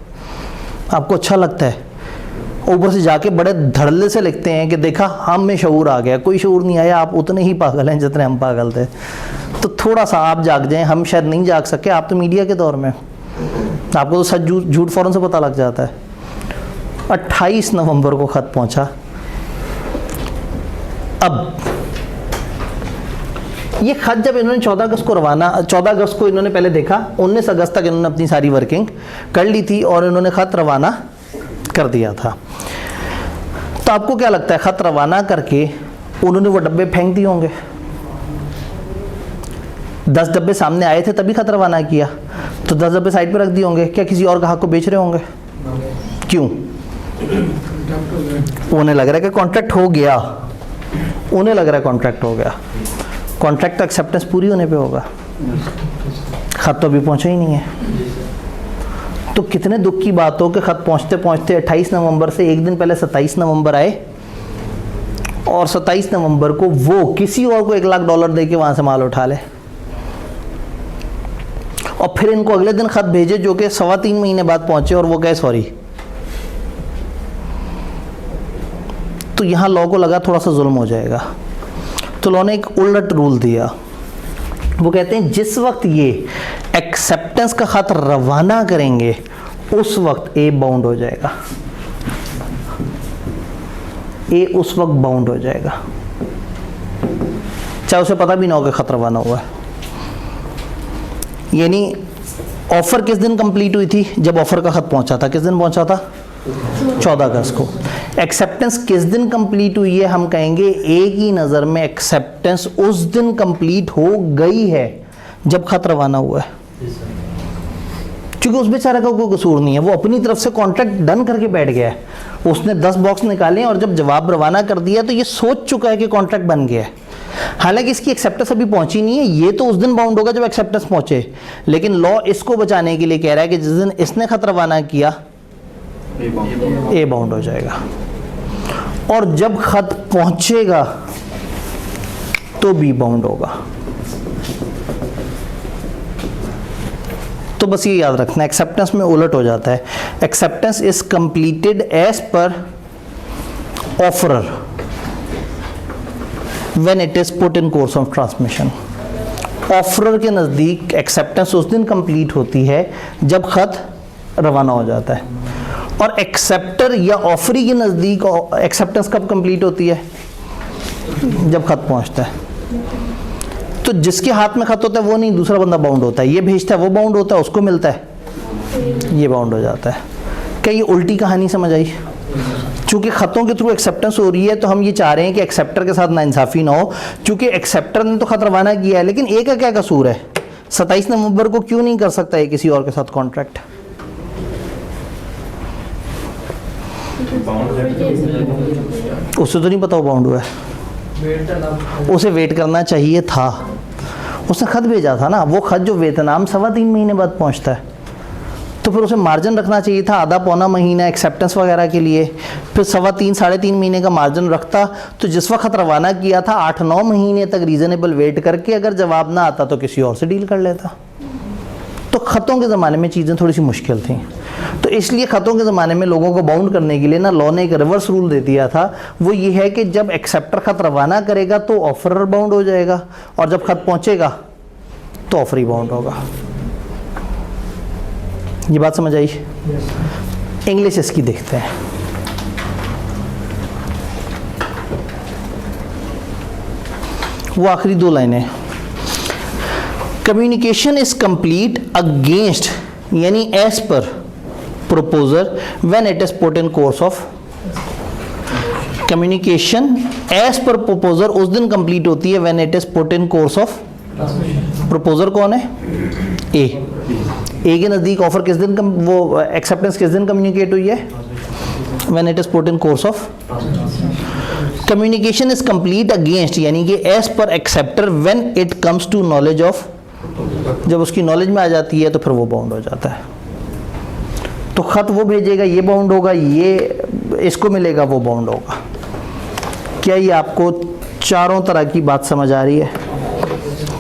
[SPEAKER 1] आपको अच्छा लगता है, ऊपर से जाके बड़े धड़ल्ले से लिखते हैं कि देखा हम में शऊर आ गया। कोई शऊर नहीं आया, आप उतने ही पागल हैं जितने हम पागल थे। तो थोड़ा सा आप जाग जाएं, हम शायद नहीं जाग सके। आप तो मीडिया के दौर में, आपको तो सच झूठ फ़ौरन से पता लग जाता है। 28 नवंबर को ख़त पहुंचा। अब ये ख़त जब इन्होंने 14 अगस्त को रवाना, 14 अगस्त को इन्होंने पहले देखा, 19 अगस्त तक इन्होंने अपनी सारी वर्किंग कर ली थी और इन्होंने ख़त रवाना कर दिया था। तो आपको क्या लगता है, ख़त रवाना करके उन्होंने वो डब्बे फेंक दिए होंगे? 10 डब्बे सामने आए थे तभी ख़त रवाना किया, तो 10 डब्बे साइड पे रख दिए होंगे। क्या किसी और ग्राहक को बेच रहे होंगे? क्यों? उन्हें लग रहा है कि कॉन्ट्रैक्ट हो गया, उन्हें लग रहा है कॉन्ट्रैक्ट हो गया। कॉन्ट्रैक्ट एक्सेप्टेंस पूरी होने पे होगा, ख़त तो अभी पहुंचा ही नहीं है। तो कितने दुख की बात हो कि ख़त पहुंचते पहुंचते 28 नवंबर से एक दिन पहले 27 नवंबर आए और 27 नवंबर को वो किसी और को $1 लाख दे के वहाँ से माल उठा ले, और फिर इनको अगले दिन ख़त भेजे जो कि 3.25 महीने बाद पहुंचे और वो कहे सॉरी। तो यहाँ लॉ को लगा थोड़ा सा जुल्म हो जाएगा, तो लॉ ने एक उलट रूल दिया। वो कहते हैं जिस वक्त ये एक्सेप्टेंस का ख़त रवाना करेंगे उस वक्त ए बाउंड हो जाएगा, ए उस वक्त बाउंड हो जाएगा, चाहे उसे पता भी ना हो कि ख़त रवाना हुआ है। यानी ऑफ़र किस दिन कंप्लीट हुई थी? जब ऑफ़र का ख़त पहुंचा था। किस दिन पहुंचा था? 14 अगस्त को। एक्सेप्टेंस किस दिन कंप्लीट हुई है? हम कहेंगे ए की नज़र में एक्सेप्टेंस उस दिन कंप्लीट हो गई है जब ख़त रवाना हुआ है, क्योंकि उस बेचारे का कोई कसूर नहीं है, वो अपनी तरफ से कॉन्ट्रैक्ट डन करके बैठ गया है। उसने 10 बॉक्स निकाले और जब जवाब रवाना कर दिया तो ये सोच चुका है कि कॉन्ट्रैक्ट बन गया है। हालांकि इसकी एक्सेप्टेंस अभी पहुंची नहीं है, ये तो उस दिन बाउंड होगा जब एक्सेप्टेंस पहुंचे, लेकिन लॉ इसको बचाने के लिए कह रहा है कि जिस दिन इसने ख़त रवाना किया ए बाउंड हो जाएगा, और जब ख़त पहुंचेगा तो बी बाउंड होगा। तो बस ये याद रखना, एक्सेप्टेंस में उलट हो जाता है। Acceptance is completed as per offerer when it is put in course of transmission. Offerer के नज़दीक एक्सेप्टेंस उस दिन कंप्लीट होती है जब ख़त रवाना हो जाता है, और एक्सेप्टर या ऑफरी के नज़दीक एक्सेप्टेंस कब कंप्लीट होती है? जब ख़त पहुंचता है। तो जिसके हाथ में ख़त होता है वो नहीं, दूसरा बंदा बाउंड होता है, ये भेजता है वो बाउंड होता है, उसको मिलता है ये बाउंड हो जाता है। क्या ये उल्टी कहानी समझ आई? चूँकि ख़तों के थ्रू एक्सेप्टेंस हो रही है तो हम ये चाह रहे हैं कि एक्सेप्टर के साथ नाइंसाफ़ी ना हो, चूँकि एक्सेप्टर ने तो ख़त रवाना किया है, लेकिन ए का क्या कसूर है? 27 नवंबर को क्यों नहीं कर सकता है किसी और के साथ कॉन्ट्रैक्ट? उसे तो नहीं पता वो बाउंड हुआ है, उसे वेट करना चाहिए था। उसने ख़त भेजा था ना, वो ख़त जो वेतनाम 3.25 महीने बाद पहुंचता है, तो फिर उसे मार्जिन रखना चाहिए था, आधा पौना महीना एक्सेप्टेंस वगैरह के लिए, फिर 3.25 महीने का मार्जिन रखता, तो जिस वक्त रवाना किया था 8-9 महीने तक रीज़नेबल वेट करके अगर जवाब ना आता तो किसी और से डील कर लेता। तो ख़तों के ज़माने में चीज़ें थोड़ी सी मुश्किल थी, तो इसलिए ख़तों के ज़माने में लोगों को बाउंड करने के लिए ना लॉ ने एक रिवर्स रूल दे दिया था। वो ये है कि जब एक्सेप्टर ख़त रवाना करेगा तो ऑफरर बाउंड हो जाएगा, और जब ख़त पहुंचेगा तो ऑफरी बाउंड होगा। ये बात समझ आई? इंग्लिश इसकी देखते हैं। वो आखिरी 2 लाइनें, कम्युनिकेशन इज कंप्लीट अगेंस्ट यानी as per proposer when it is put in course of. Communication as per proposer उस दिन कंप्लीट होती है when it is put in course of. Proposer कौन है? ए के नज़दीक ऑफर किस दिन वो एक्सेप्टेंस किस दिन कम्युनिकेट हुई है? When it is put in course of communication is complete against, यानी कि as per acceptor when it comes to knowledge of, जब उसकी नॉलेज में आ जाती है तो फिर वो बाउंड हो जाता है। तो खत वो भेजेगा, ये बाउंड होगा, ये इसको मिलेगा, वो बाउंड होगा। क्या ये आपको चारों तरह की बात समझ आ रही है?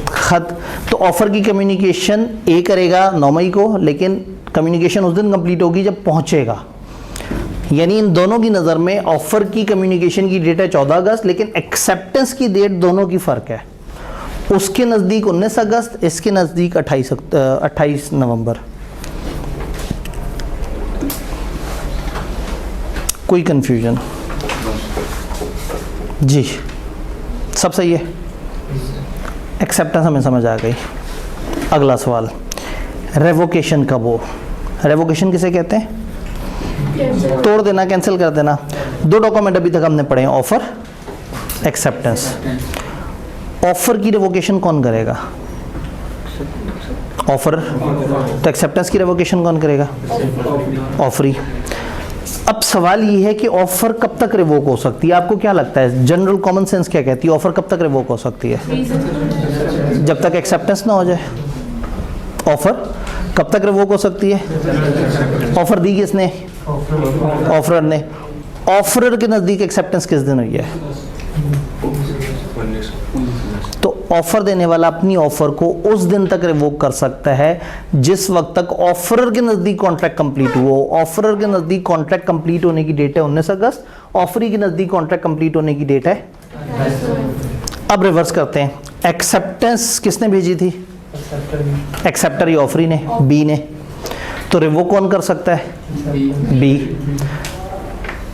[SPEAKER 1] खत तो ऑफर की कम्युनिकेशन ए करेगा 9 मई को, लेकिन कम्युनिकेशन उस दिन कंप्लीट होगी जब पहुंचेगा। यानी इन दोनों की नज़र में ऑफर की कम्युनिकेशन की डेट है 14 अगस्त, लेकिन एक्सेप्टेंस की डेट दोनों की फ़र्क है। उसके नज़दीक 19 अगस्त, इसके नज़दीक 28 नवंबर। कोई कंफ्यूजन? जी सब सही है, एक्सेप्टेंस हमें समझ आ गई। अगला सवाल, रेवोकेशन कब हो? रेवोकेशन किसे कहते हैं? तोड़ देना, कैंसिल कर देना। 2 डॉक्यूमेंट अभी तक हमने पढ़े हैं, ऑफर, एक्सेप्टेंस। ऑफर की रेवोकेशन कौन करेगा? ऑफर। तो एक्सेप्टेंस की रेवोकेशन कौन करेगा? ऑफरी। अब सवाल ये है कि ऑफर कब तक रिवोक हो सकती है? आपको क्या लगता है, जनरल कॉमन सेंस क्या कहती है, ऑफर कब तक रिवोक हो सकती है? जब तक एक्सेप्टेंस ना हो जाए। ऑफर कब तक रिवोक हो सकती है? ऑफर दी किसने? ऑफरर ने। ऑफरर के नज़दीक एक्सेप्टेंस किस दिन हुई है? तो ऑफर देने वाला अपनी ऑफर को उस दिन तक रिवोक कर सकता है जिस वक्त तक ऑफरर के नज़दीक कॉन्ट्रैक्ट कंप्लीट हुआ। ऑफरर के नज़दीक कॉन्ट्रैक्ट कंप्लीट होने की डेट है 19 अगस्त, ऑफरी के नज़दीक कॉन्ट्रैक्ट कंप्लीट होने की डेट है। अब रिवर्स करते हैं, एक्सेप्टेंस किसने भेजी थी? एक्सेप्टर या ऑफरी ने? बी ने। तो रिवोक कौन कर सकता है? बी।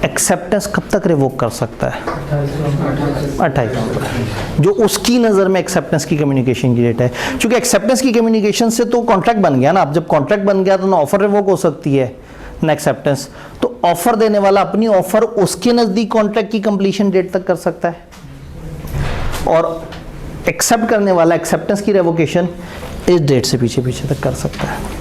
[SPEAKER 1] एक्सेप्टेंस कब तक रिवोक कर सकता है? 28 नवंबर, जो उसकी नज़र में एक्सेप्टेंस की कम्युनिकेशन की डेट है। क्योंकि एक्सेप्टेंस की कम्युनिकेशन से तो कॉन्ट्रैक्ट बन गया ना। अब जब कॉन्ट्रैक्ट बन गया तो ना ऑफर रिवोक हो सकती है ना एक्सेप्टेंस। तो ऑफर देने वाला अपनी ऑफर उसके नज़दीक कॉन्ट्रैक्ट की कंप्लीशन डेट तक कर सकता है, और एक्सेप्ट करने वाला एक्सेप्टेंस की रेवोकेशन इस डेट से पीछे पीछे तक कर सकता है।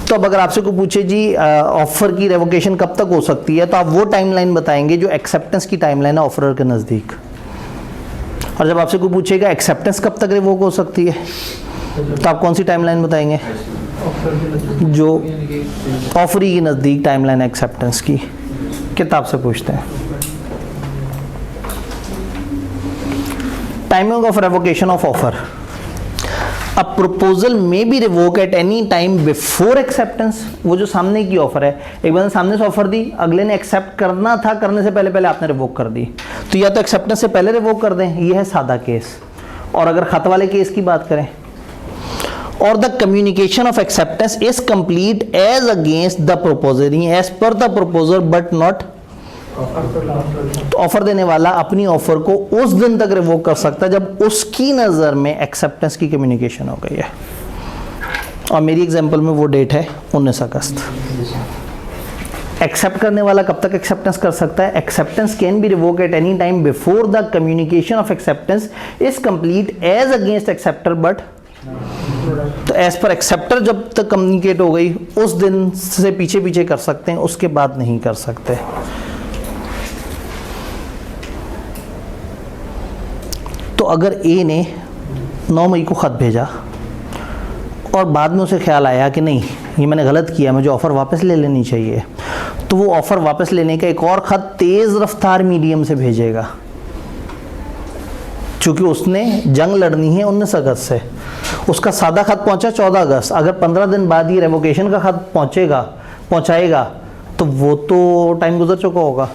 [SPEAKER 1] तो अब अगर आपसे कोई पूछे जी ऑफर की रेवोकेशन कब तक हो सकती है, तो आप वो टाइमलाइन बताएंगे जो एक्सेप्टेंस की टाइमलाइन है ऑफरर के नज़दीक। और जब आपसे कोई पूछेगा एक्सेप्टेंस कब तक रिवोक हो सकती है, तो आप कौन सी टाइमलाइन बताएंगे? जो ऑफरी के नज़दीक टाइमलाइन एक्सेप्टेंस की। किताब से पूछते हैं, timing of revocation of offer. A proposal may be revoke at any time before acceptance. वो जो सामने की ऑफर है, एक बंदे सामने से ऑफर दी, अगले ने एक्सेप्ट करना था, करने से पहले पहले आपने रिवोक कर दी, तो या तो एक्सेप्टेंस से पहले रिवोक कर दें, ये है सादा केस। और अगर खत वाले केस की बात करें, और the communication of acceptance is complete as against the proposer, as per the proposer but not. तो ऑफर देने वाला अपनी ऑफर को उस दिन तक रिवोक कर सकता है जब उसकी नज़र में एक्सेप्टेंस की कम्युनिकेशन हो गई है। और मेरी एग्जांपल में वो डेट है 19 अगस्त। एक्सेप्ट करने वाला कब तक एक्सेप्टेंस कर सकता है? Acceptance can be revoke at any time before the communication of acceptance is complete as against acceptor but. तो एज पर एक्सेप्टर जब तक कम्युनिकेट हो गई उस दिन से पीछे पीछे कर सकते हैं, उसके बाद नहीं कर सकते। तो अगर ए ने 9 मई को ख़त भेजा और बाद में उसे ख्याल आया कि नहीं ये मैंने गलत किया, मुझे ऑफ़र वापस ले लेनी चाहिए, तो वो ऑफ़र वापस लेने का एक और ख़त तेज़ रफ्तार मीडियम से भेजेगा। चूँकि उसने जंग लड़नी है 19 अगस्त से, उसका सादा ख़त पहुंचा 14 अगस्त। अगर 15 दिन बाद ये रेवोकेशन का ख़त पहुंचाएगा तो वो तो टाइम गुजर चुका होगा।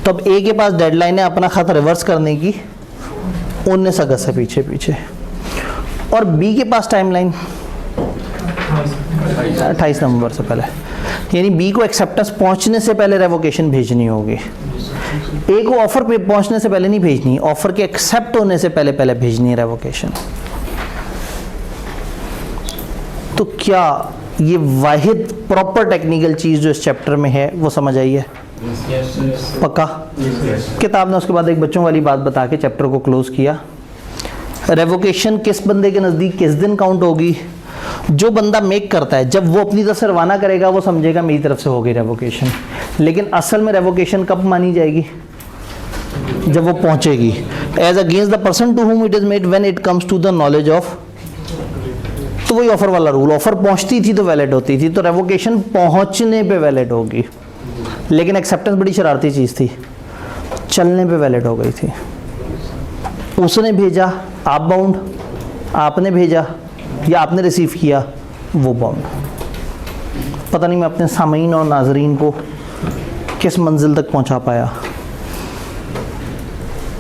[SPEAKER 1] तो अब ए के पास डेडलाइन है अपना ख़त रिवर्स करने की 19 अगस्त से पीछे पीछे, और बी के पास टाइमलाइन 28 नवंबर से पहले, यानी बी को एक्सेप्टेंस पहुंचने से पहले रेवोकेशन भेजनी होगी। ए को ऑफर पे पहुंचने से पहले नहीं भेजनी, ऑफर के एक्सेप्ट होने से पहले पहले भेजनी है रेवोकेशन। तो क्या ये वाहिद प्रॉपर टेक्निकल चीज़ जो इस चैप्टर में है वो समझ आई है? पक्का? किताब ने उसके बाद एक बच्चों वाली बात बता के चैप्टर को क्लोज किया। रेवोकेशन किस बंदे के नज़दीक किस दिन काउंट होगी, जो बंदा मेक करता है, जब वो अपनी तरफ से रवाना करेगा वो समझेगा मेरी तरफ से हो गई रेवोकेशन, लेकिन असल में रेवोकेशन कब मानी जाएगी? जब वो पहुंचेगी। As against the person to whom it is made when it comes to the knowledge of, तो वही ऑफर वाला रूल, ऑफर पहुंचती थी तो वैलिड होती थी, तो रेवोकेशन पहुंचने पे वैलिड होगी। लेकिन एक्सेप्टेंस बड़ी शरारती चीज़ थी, चलने पे वैलिड हो गई थी। उसने भेजा आप बाउंड, आपने भेजा या आपने रिसीव किया वो बाउंड। पता नहीं मैं अपने सामीन और नाजरीन को किस मंजिल तक पहुंचा पाया।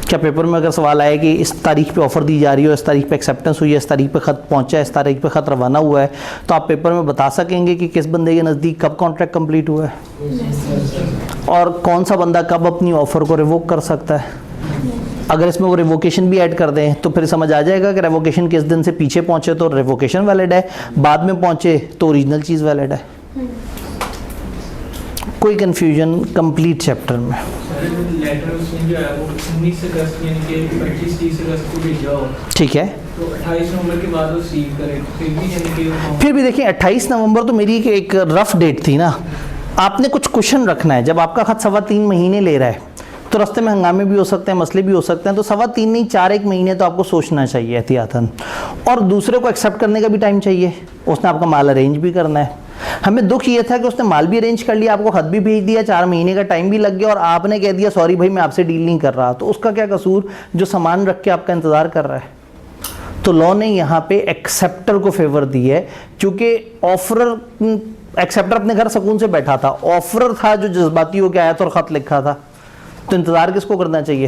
[SPEAKER 1] क्या पेपर में अगर सवाल आया कि इस तारीख पे ऑफ़र दी जा रही है, इस तारीख पे एक्सेप्टेंस हुई है, इस तारीख पे ख़त पहुंचा है, इस तारीख पे ख़त रवाना हुआ है, तो आप पेपर में बता सकेंगे कि किस बंदे के नज़दीक कब कॉन्ट्रैक्ट कंप्लीट हुआ है और कौन सा बंदा कब अपनी ऑफ़र को रिवोक कर सकता है? अगर इसमें वो रिवोकेशन भी ऐड कर दें तो फिर समझ आ जाएगा कि रिवोकेशन किस दिन से पीछे पहुंचे तो रिवोकेशन वैलिड है, बाद में पहुंचे तो ओरिजिनल चीज़ वैलिड है। कोई कंफ्यूजन कंप्लीट चैप्टर में?
[SPEAKER 3] लेटर उसने जो है वो 19 अगस्त यानी कि 25-30 अगस्त को भेजा हो,
[SPEAKER 1] ठीक है,
[SPEAKER 3] तो 28 नवंबर के बाद वो रिसीव करे, फिर भी यानी कि
[SPEAKER 1] फिर भी देखिए 28 नवंबर तो मेरी एक रफ डेट थी ना। आपने कुछ क्वेश्चन रखना है, जब आपका खत 3.25 महीने ले रहा है तो रास्ते में हंगामे भी हो सकते हैं, मसले भी हो सकते हैं, तो 3.25 नहीं 4-1 महीने तो आपको सोचना चाहिए एहतियातन। और दूसरे को एक्सेप्ट करने का भी टाइम चाहिए, उसने आपका माल अरेंज भी करना है। हमें दुख ये था कि उसने माल भी अरेंज कर लिया, आपको खत भी भेज दिया, 4 महीने का टाइम भी लग गया और आपने कह दिया सॉरी भाई मैं आपसे डील नहीं कर रहा, तो उसका क्या कसूर जो सामान रख के आपका इंतज़ार कर रहा है? तो लॉ ने यहाँ पे एक्सेप्टर को फेवर दी है, क्योंकि ऑफरर, एक्सेप्टर अपने घर सुकून से बैठा था, ऑफरर था जो जज्बाती हो के आया था और ख़त लिखा था, तो इंतज़ार किसको करना चाहिए?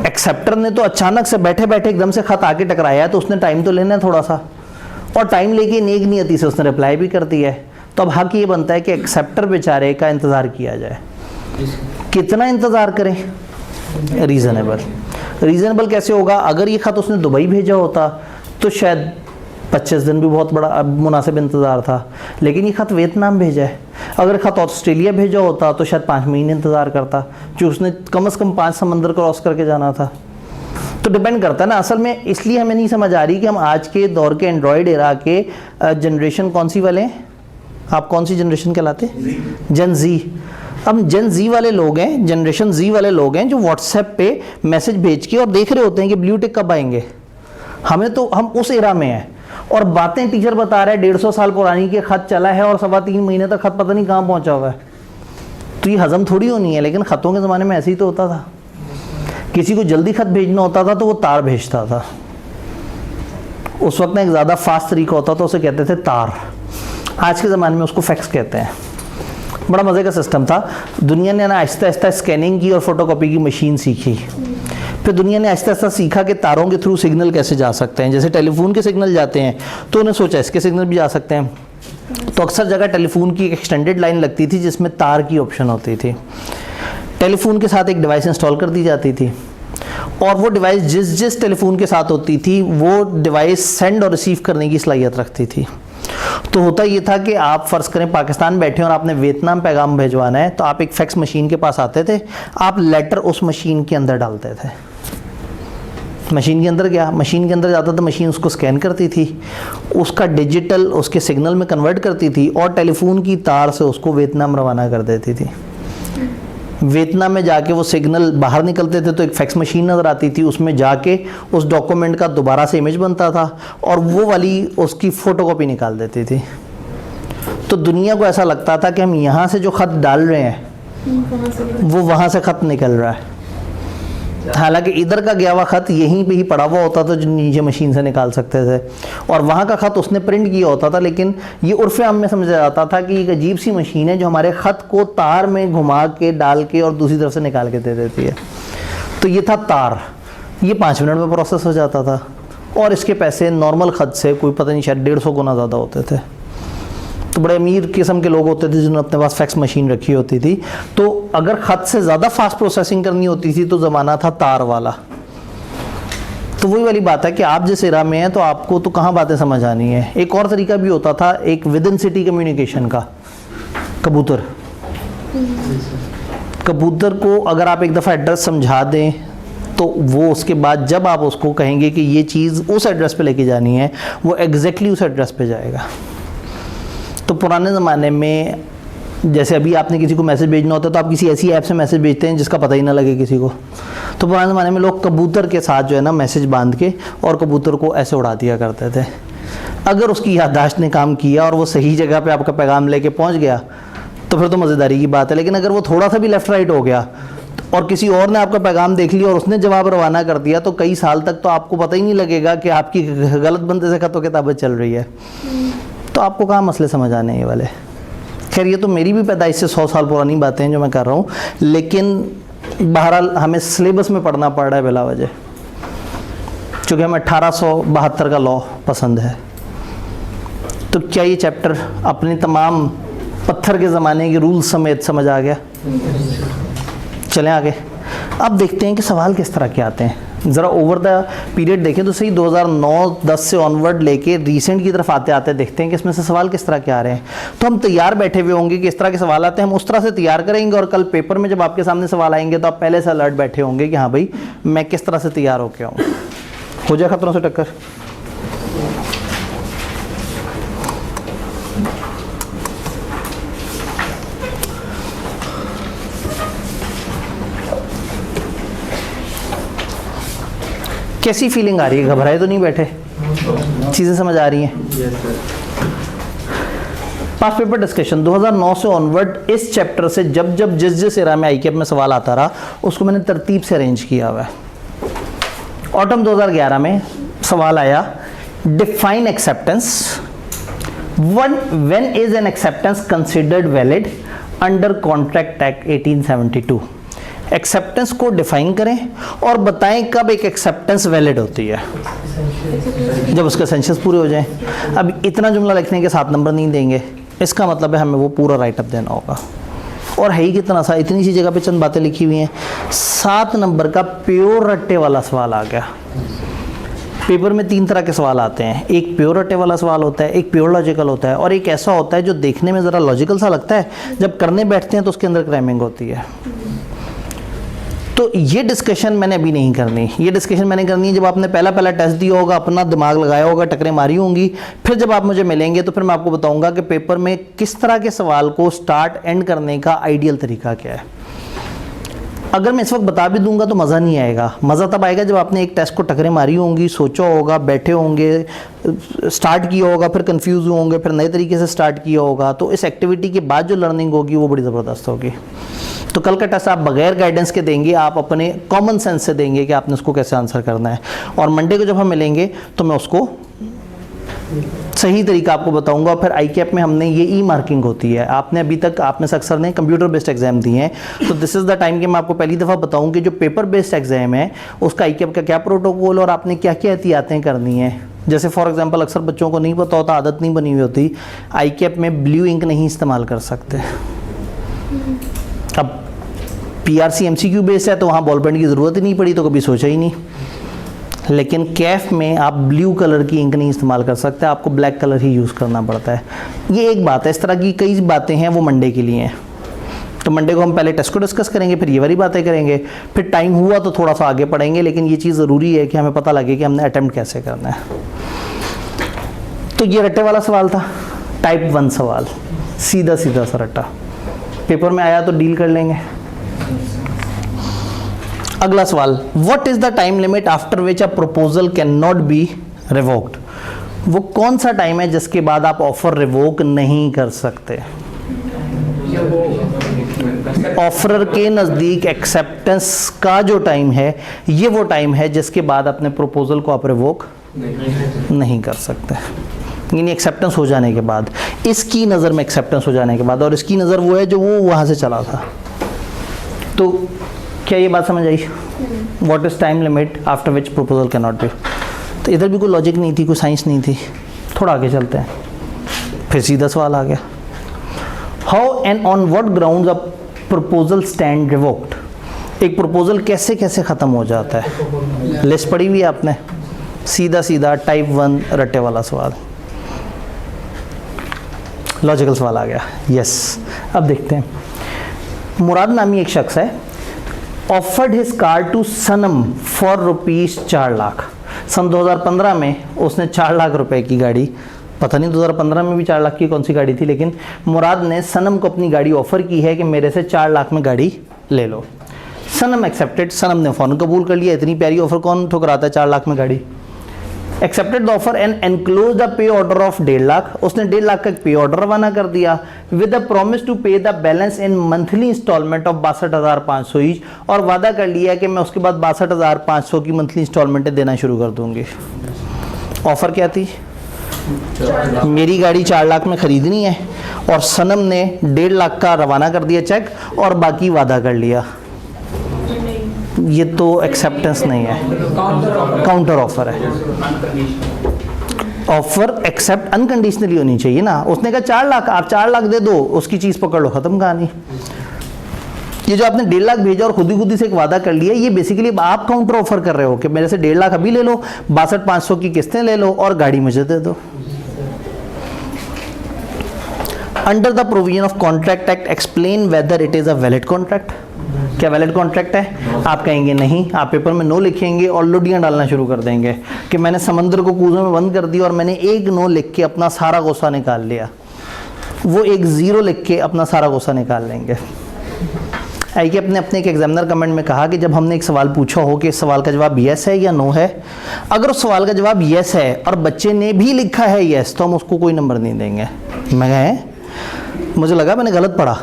[SPEAKER 1] एक्सेप्टर ने तो अचानक से बैठे बैठे एकदम से खत आके टकराया है, तो उसने टाइम तो लेना है थोड़ा सा, और टाइम लेके नेक नियति से उसने रिप्लाई भी कर दिया है। तो अब हक ये बनता है कि एक्सेप्टर बेचारे का इंतज़ार किया जाए। कितना इंतज़ार करें? रीज़नेबल। रीज़नेबल कैसे होगा? अगर ये ख़त उसने दुबई भेजा होता तो शायद 25 दिन भी बहुत बड़ा मुनासिब इंतज़ार था, लेकिन ये ख़त वियतनाम भेजा है। अगर ख़त ऑस्ट्रेलिया भेजा होता तो शायद 5 महीने इंतज़ार करता, जो उसने कम से कम 5 समंदर क्रॉस करके जाना था। तो डिपेंड करता है ना। असल में इसलिए हमें नहीं समझ आ रही कि हम आज के दौर के एंड्रॉयड एरा के जनरेशन कौन सी वाले हैं? आप कौन सी जनरेशन कहलाते? जन जी। अब जन जी वाले लोग हैं, जनरेशन जी वाले लोग हैं जो व्हाट्सएप पे मैसेज भेज के और देख रहे होते हैं कि ब्लू टिक कब आएंगे। हमें तो, हम उस एरा में हैं और बातें टीचर बता रहा है 150 साल पुरानी के खत चला है और 3.25 महीने तक खत पता नहीं कहाँ पहुँचा हुआ है। तो ये हजम थोड़ी होनी है, लेकिन ख़तों के ज़माने में ऐसे ही तो होता था। किसी को जल्दी खत भेजना होता था तो वो तार भेजता था। उस वक्त में एक ज़्यादा फास्ट तरीका होता था, उसे कहते थे तार। आज के ज़माने में उसको फैक्स कहते हैं। बड़ा मज़े का सिस्टम था। दुनिया ने ना आहिस्ता आहिस्ता स्कैनिंग की और फोटोकॉपी की मशीन सीखी। फिर दुनिया ने आहिस्ता आहिस्ता सीखा कि तारों के थ्रू सिग्नल कैसे जा सकते हैं। जैसे टेलीफोन के सिग्नल जाते हैं तो उन्हें सोचा इसके सिग्नल भी जा सकते हैं। तो अक्सर जगह टेलीफोन की एक एक्सटेंडेड लाइन लगती थी जिसमें तार की ऑप्शन होती थी। टेलीफोन के साथ एक डिवाइस इंस्टॉल कर दी जाती थी और वो डिवाइस जिस टेलीफोन के साथ होती थी वो डिवाइस सेंड और रिसीव करने की सलाहियत रखती थी। तो होता ये था कि आप फ़र्ज़ करें पाकिस्तान बैठे और आपने वियतनाम पैगाम भेजवाना है, तो आप एक फैक्स मशीन के पास आते थे, आप लेटर उस मशीन के अंदर डालते थे। मशीन के अंदर गया, मशीन के अंदर जाता था, मशीन उसको स्कैन करती थी, उसका डिजिटल उसके सिग्नल में कन्वर्ट करती थी और टेलीफोन की तार से उसको वियतनाम रवाना कर देती थी। वियतनाम में जाके वो सिग्नल बाहर निकलते थे तो एक फैक्स मशीन नज़र आती थी, उसमें जाके उस डॉक्यूमेंट का दोबारा से इमेज बनता था और वो वाली उसकी फ़ोटोकॉपी निकाल देती थी। तो दुनिया को ऐसा लगता था कि हम यहाँ से जो ख़त डाल रहे हैं वो वहाँ से ख़त निकल रहा है, हालांकि इधर का गया हुआ ख़त यहीं पे ही पड़ा हुआ होता था जो नीचे मशीन से निकाल सकते थे और वहाँ का ख़त उसने प्रिंट किया होता था। लेकिन ये उर्फ़ आम में समझा जाता था कि एक अजीब सी मशीन है जो हमारे ख़त को तार में घुमा के डाल के और दूसरी तरफ से निकाल के दे देती है। तो ये था तार, ये 5 मिनट में प्रोसेस हो जाता था और इसके पैसे नॉर्मल ख़त से कोई पता नहीं शायद 150 गुना ज़्यादा होते थे। तो बड़े अमीर किस्म के लोग होते थे जिन्होंने अपने पास फैक्स मशीन रखी होती थी। तो अगर ख़त से ज़्यादा फास्ट प्रोसेसिंग करनी होती थी तो ज़माना था तार वाला। तो वही वाली बात है कि आप जिस एरा में हैं तो आपको तो कहाँ बातें समझ आनी है। एक और तरीका भी होता था एक विद इन सिटी कम्युनिकेशन का, कबूतर। कबूतर को अगर आप एक दफ़ा एड्रेस समझा दें तो वो उसके बाद जब आप उसको कहेंगे कि ये चीज़ उस एड्रेस पे लेके जानी है, वो एग्जैक्टली उस एड्रेस पे जाएगा। तो पुराने ज़माने में जैसे अभी आपने किसी को मैसेज भेजना होता है तो आप किसी ऐसी ऐप से मैसेज भेजते हैं जिसका पता ही ना लगे किसी को। तो पुराने ज़माने में लोग कबूतर के साथ जो है ना मैसेज बांध के और कबूतर को ऐसे उड़ा दिया करते थे। अगर उसकी याददाश्त ने काम किया और वो सही जगह पे आपका पैगाम लेके पहुंच गया तो फिर तो मज़ेदारी की बात है। लेकिन अगर वो थोड़ा सा भी लेफ़्ट राइट हो गया और किसी और ने आपका पैगाम देख लिया और उसने जवाब रवाना कर दिया तो कई साल तक तो आपको पता ही नहीं लगेगा कि आपकी गलत बंदे से खतों किताबत चल रही है। तो आपको कहाँ मसले समझ आने हैं ये वाले। खैर ये तो मेरी भी पैदाइश से 100 साल पुरानी बातें हैं जो मैं कर रहा हूँ, लेकिन बहरहाल हमें सिलेबस में पढ़ना पड़ रहा है बिला वजह, क्योंकि हमें 1872 का लॉ पसंद है। तो क्या ये चैप्टर अपने तमाम पत्थर के ज़माने के रूल समेत समझ आ गया? चलें आगे। अब देखते हैं कि सवाल किस तरह के आते हैं। ज़रा ओवर द पीरियड देखें तो सही 2009-10 से ऑनवर्ड लेके रीसेंट की तरफ आते आते देखते हैं कि इसमें से सवाल किस तरह के आ रहे हैं। तो हम तैयार बैठे हुए होंगे कि इस तरह के सवाल आते हैं, हम उस तरह से तैयार करेंगे और कल पेपर में जब आपके सामने सवाल आएंगे तो आप पहले से अलर्ट बैठे होंगे कि हाँ भाई मैं किस तरह से तैयार होके आऊँ। हो जाए खतरों से टक्कर। कैसी फीलिंग आ रही है? घबराए तो नहीं बैठे? चीज़ें समझ आ रही हैं? पास पेपर डिस्कशन 2009 से ऑनवर्ड इस चैप्टर से जब जब जिस एरा में आईकेएप में सवाल आता रहा उसको मैंने तरतीब से अरेंज किया हुआ है। ऑटम 2011 में सवाल आया define acceptance, when is an acceptance considered valid under contract act 1872। Acceptance को डिफाइन करें और बताएं कब एक एक्सेप्टेंस वैलिड होती है, जब उसके एसेंशियल्स पूरे हो जाएं। अब इतना जुमला लिखने के 7 नंबर नहीं देंगे, इसका मतलब है हमें वो पूरा राइटअप देना होगा। और है ही कितना सा, इतनी सी जगह पे चंद बातें लिखी हुई हैं। 7 नंबर का प्योर रट्टे वाला सवाल आ गया। पेपर में 3 तरह के सवाल आते हैं, एक प्योर रट्टे वाला सवाल होता है, एक प्योर लॉजिकल होता है और एक ऐसा होता है जो देखने में ज़रा लॉजिकल सा लगता है, जब करने बैठते हैं तो उसके अंदर क्रैमिंग होती है। तो ये डिस्कशन मैंने अभी नहीं करनी, ये डिस्कशन मैंने करनी है जब आपने पहला टेस्ट दिया होगा, अपना दिमाग लगाया होगा, टकरें मारी होंगी, फिर जब आप मुझे मिलेंगे तो फिर मैं आपको बताऊंगा कि पेपर में किस तरह के सवाल को स्टार्ट एंड करने का आइडियल तरीका क्या है। अगर मैं इस वक्त बता भी दूंगा तो मज़ा नहीं आएगा। मज़ा तब आएगा जब आपने एक टेस्ट को टकरें मारी होंगी, सोचा होगा, बैठे होंगे, स्टार्ट किया होगा, फिर कंफ्यूज हुए होंगे, फिर नए तरीके से स्टार्ट किया होगा। तो इस एक्टिविटी के बाद जो लर्निंग होगी वो बड़ी ज़बरदस्त होगी। तो कल का टेस्ट आप बगैर गाइडेंस के देंगे, आप अपने कॉमन सेंस से देंगे कि आपने उसको कैसे आंसर करना है। और मंडे को जब हम मिलेंगे तो मैं उसको सही तरीका आपको बताऊंगा। फिर आईकेएप में हमने ये ई मार्किंग होती है, आपने अभी तक आप में से अक्सर ने कंप्यूटर बेस्ड एग्जाम दिए हैं, तो दिस इज़ द टाइम कि मैं आपको पहली दफ़ा बताऊं कि जो पेपर बेस्ड एग्जाम है उसका आईकेएप का क्या प्रोटोकॉल और आपने क्या क्या एहतियातें करनी है। जैसे फॉर एग्जांपल अक्सर बच्चों को नहीं पता होता, आदत नहीं बनी हुई होती, आईकेएप में ब्लू इंक नहीं इस्तेमाल कर सकते। अब पीआरसी एमसीक्यू बेस्ड है तो वहाँ बॉल पेन की ज़रूरत ही नहीं पड़ी, तो कभी सोचा ही नहीं। लेकिन कैफ में आप ब्लू कलर की इंक नहीं इस्तेमाल कर सकते, आपको ब्लैक कलर ही यूज़ करना पड़ता है। ये एक बात है। इस तरह की कई बातें हैं वो मंडे के लिए हैं। तो मंडे को हम पहले टेस्ट को डिस्कस करेंगे, फिर ये वाली बातें करेंगे, फिर टाइम हुआ तो थोड़ा सा आगे पढ़ेंगे। लेकिन ये चीज़ ज़रूरी है कि हमें पता लगे कि हमने अटैम्प्ट कैसे करना है। तो ये रट्टे वाला सवाल था, टाइप 1 सवाल, सीधा सीधा सा रट्टा, पेपर में आया तो डील कर लेंगे। अगला सवाल, what is the time limit after which a proposal can not B revoked. वो कौन सा टाइम है जिसके बाद आप ऑफर रिवोक नहीं कर सकते। ऑफरर के नज़दीक एक्सेप्टेंस का जो टाइम है ये वो टाइम है जिसके बाद अपने प्रपोजल को आप रिवोक नहीं कर सकते। यानी एक्सेप्टेंस हो जाने के बाद, इसकी नज़र में एक्सेप्टेंस हो जाने के बाद, और इसकी नज़र वो है जो वो वहाँ से चला था। तो क्या ये बात समझ आई? What is time limit after which proposal can not be. तो इधर भी कोई लॉजिक नहीं थी, कोई साइंस नहीं थी। थोड़ा आगे चलते हैं, फिर सीधा सवाल आ गया, how and on what grounds a proposal stand revoked. एक प्रपोजल कैसे कैसे ख़त्म हो जाता है, लिस्ट पढ़ी हुई है आपने, सीधा सीधा टाइप 1 रट्टे वाला सवाल, लॉजिकल सवाल आ गया। यस, अब देखते हैं। मुराद नामी एक शख्स है, offered his car to Sanam for rupees 4 lakh. सन 2015 में उसने 4 लाख रुपए की गाड़ी, पता नहीं 2015 में भी 4 लाख की कौन सी गाड़ी थी, लेकिन मुराद ने सनम को अपनी गाड़ी ऑफ़र की है कि मेरे से 4 लाख में गाड़ी ले लो। सनम एक्सेप्टेड, सनम ने फ़ौरन कबूल कर लिया। इतनी प्यारी ऑफ़र कौन ठुकराता है 4 लाख में गाड़ी। Accepted the offer and enclose the pay order of 1.5 lakh. उसने 1.5 लाख का पे ऑर्डर रवाना कर दिया with the promise to pay the balance in monthly instalment of 62,500 each, और वादा कर लिया कि मैं उसके बाद 62,500 की मंथली इंस्टॉलमेंटें देना शुरू कर दूंगी। ऑफर क्या थी? मेरी गाड़ी 4 लाख में खरीदनी है और सनम ने 1.5 लाख का रवाना कर दिया चेक और बाकी वादा कर लिया। ये तो एक्सेप्टेंस नहीं है, काउंटर ऑफर है। ऑफर एक्सेप्ट अनकंडीशनली होनी चाहिए ना। उसने कहा 4 लाख, आप 4 लाख दे दो, उसकी चीज़ पकड़ लो, ख़त्म कहानी। ये जो आपने 1.5 लाख भेजा और खुद ही से एक वादा कर लिया, ये बेसिकली आप काउंटर ऑफर कर रहे हो कि मेरे से 1.5 लाख अभी ले लो, 62,500 की किस्तें ले लो और गाड़ी मुझे दे दो। Under the provision of contract act explain whether it is a valid contract. क्या वैलिड कॉन्ट्रैक्ट है? आप कहेंगे नहीं, आप पेपर में नो लिखेंगे और लुडियाँ डालना शुरू कर देंगे कि मैंने समंदर को कूजों में बंद कर दिया और मैंने एक नो लिख के अपना सारा गुस्सा निकाल लिया। वो एक 0 लिख के अपना सारा गुस्सा निकाल लेंगे। आई कि अपने एक एग्जामिनर कमेंट में कहा कि जब हमने एक सवाल पूछा हो कि इस सवाल का जवाब येस है या नो है, अगर उस सवाल का जवाब येस है और बच्चे ने भी लिखा है येस, तो हम उसको कोई नंबर नहीं देंगे। मैं कहा मुझे लगा मैंने गलत पढ़ा।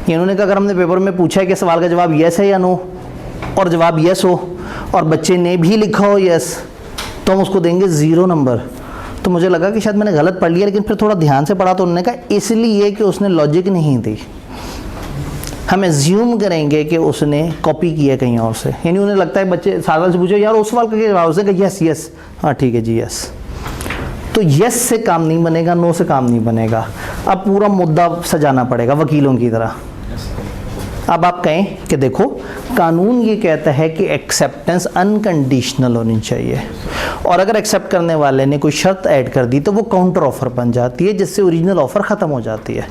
[SPEAKER 1] इन्होंने कहा अगर हमने पेपर में पूछा है कि सवाल का जवाब येस है या नो और जवाब येस हो और बच्चे ने भी लिखा हो येस, तो हम उसको देंगे 0 नंबर। तो मुझे लगा कि शायद मैंने गलत पढ़ लिया, लेकिन फिर थोड़ा ध्यान से पढ़ा तो उन्होंने कहा इसलिए कि उसने लॉजिक नहीं दी। हम एज्यूम करेंगे कि उसने कॉपी किया कहीं और से, यानी उन्हें लगता है बच्चे सवाल से पूछो यार उस सवाल का क्या जवाब, उसने कहा यस यस, हाँ ठीक है जी यस। तो यस से काम नहीं बनेगा, नो से काम नहीं बनेगा। अब पूरा मुद्दा सजाना पड़ेगा वकीलों की तरह। अब आप कहें कि देखो कानून ये कहता है कि एक्सेप्टेंस अनकंडीशनल होनी चाहिए, और अगर एक्सेप्ट करने वाले ने कोई शर्त ऐड कर दी तो वो काउंटर ऑफर बन जाती है, जिससे ओरिजिनल ऑफर ख़त्म हो जाती है।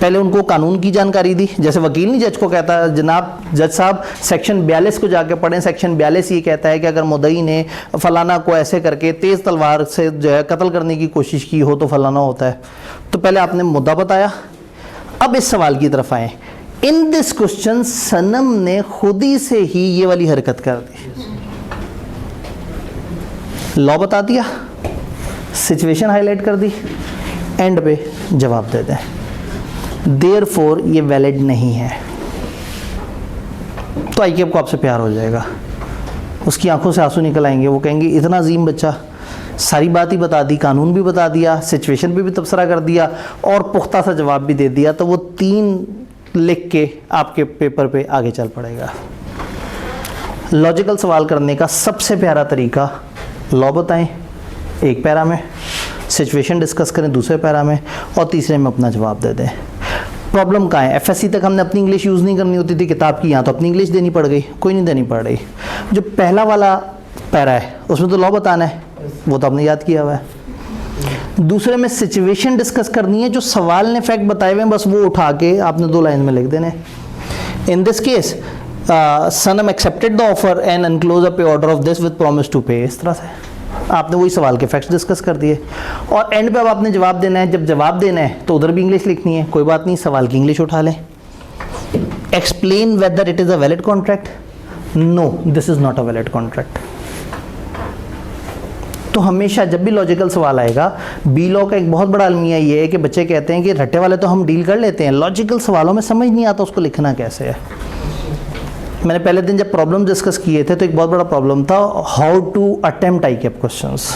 [SPEAKER 1] पहले उनको कानून की जानकारी दी, जैसे वकील नहीं जज को कहता जनाब जज साहब सेक्शन 42 को जाके पढ़ें, सेक्शन 42 ये कहता है कि अगर मुद्दई ने फलाना को ऐसे करके तेज़ तलवार से जो है कत्ल करने की कोशिश की हो तो फलाना होता है। तो पहले आपने मुद्दा बताया। अब इस सवाल की तरफ आए। इन दिस क्वेश्चन सनम ने खुद ही से ही ये वाली हरकत कर दी, लॉ बता दिया, सिचुएशन हाईलाइट कर दी, एंड पे जवाब दे दें देयरफॉर ये वैलिड नहीं है। तो आई को आपसे प्यार हो जाएगा, उसकी आंखों से आंसू निकल आएंगे। वो कहेंगे इतना अजीम बच्चा, सारी बात ही बता दी, कानून भी बता दिया, सिचुएशन पे भी तबसरा कर दिया और पुख्ता सा जवाब भी दे दिया, तो वो 3 लिख के आपके पेपर पे आगे चल पड़ेगा। लॉजिकल सवाल करने का सबसे प्यारा तरीका, लॉ बताएं एक पैरा में, सिचुएशन डिस्कस करें दूसरे पैरा में, और तीसरे में अपना जवाब दे दें। प्रॉब्लम कहाँ है? एफएससी तक हमने अपनी इंग्लिश यूज़ नहीं करनी होती थी किताब की, यहाँ तो अपनी इंग्लिश देनी पड़ गई, कोई नहीं देनी पड़ रही। जो पहला वाला पैरा है उसमें तो लॉ बताना है, वो तो आपने याद किया हुआ है। दूसरे में सिचुएशन डिस्कस करनी है, जो सवाल ने फैक्ट बताए हुए हैं बस वो उठा के आपने 2 लाइन में लिख देने। In this case Sanam accepted the offer and enclose a pay order of this with promise to pay. इस तरह से आपने वही सवाल के फैक्ट्स डिस्कस कर दिए, और एंड पे अब आपने जवाब देना है। जब जवाब देना है तो उधर भी इंग्लिश लिखनी है, कोई बात नहीं, सवाल की इंग्लिश उठा लें। Explain whether it is a valid contract, no this is not a valid contract. तो हमेशा जब भी लॉजिकल सवाल आएगा, बी लॉ का एक बहुत बड़ा अलमिया ये है कि बच्चे कहते हैं कि रट्टे वाले तो हम डील कर लेते हैं, लॉजिकल सवालों में समझ नहीं आता उसको लिखना कैसे है। मैंने पहले दिन जब प्रॉब्लम डिस्कस किए थे तो एक बहुत बड़ा प्रॉब्लम था how to attempt ICAP questions.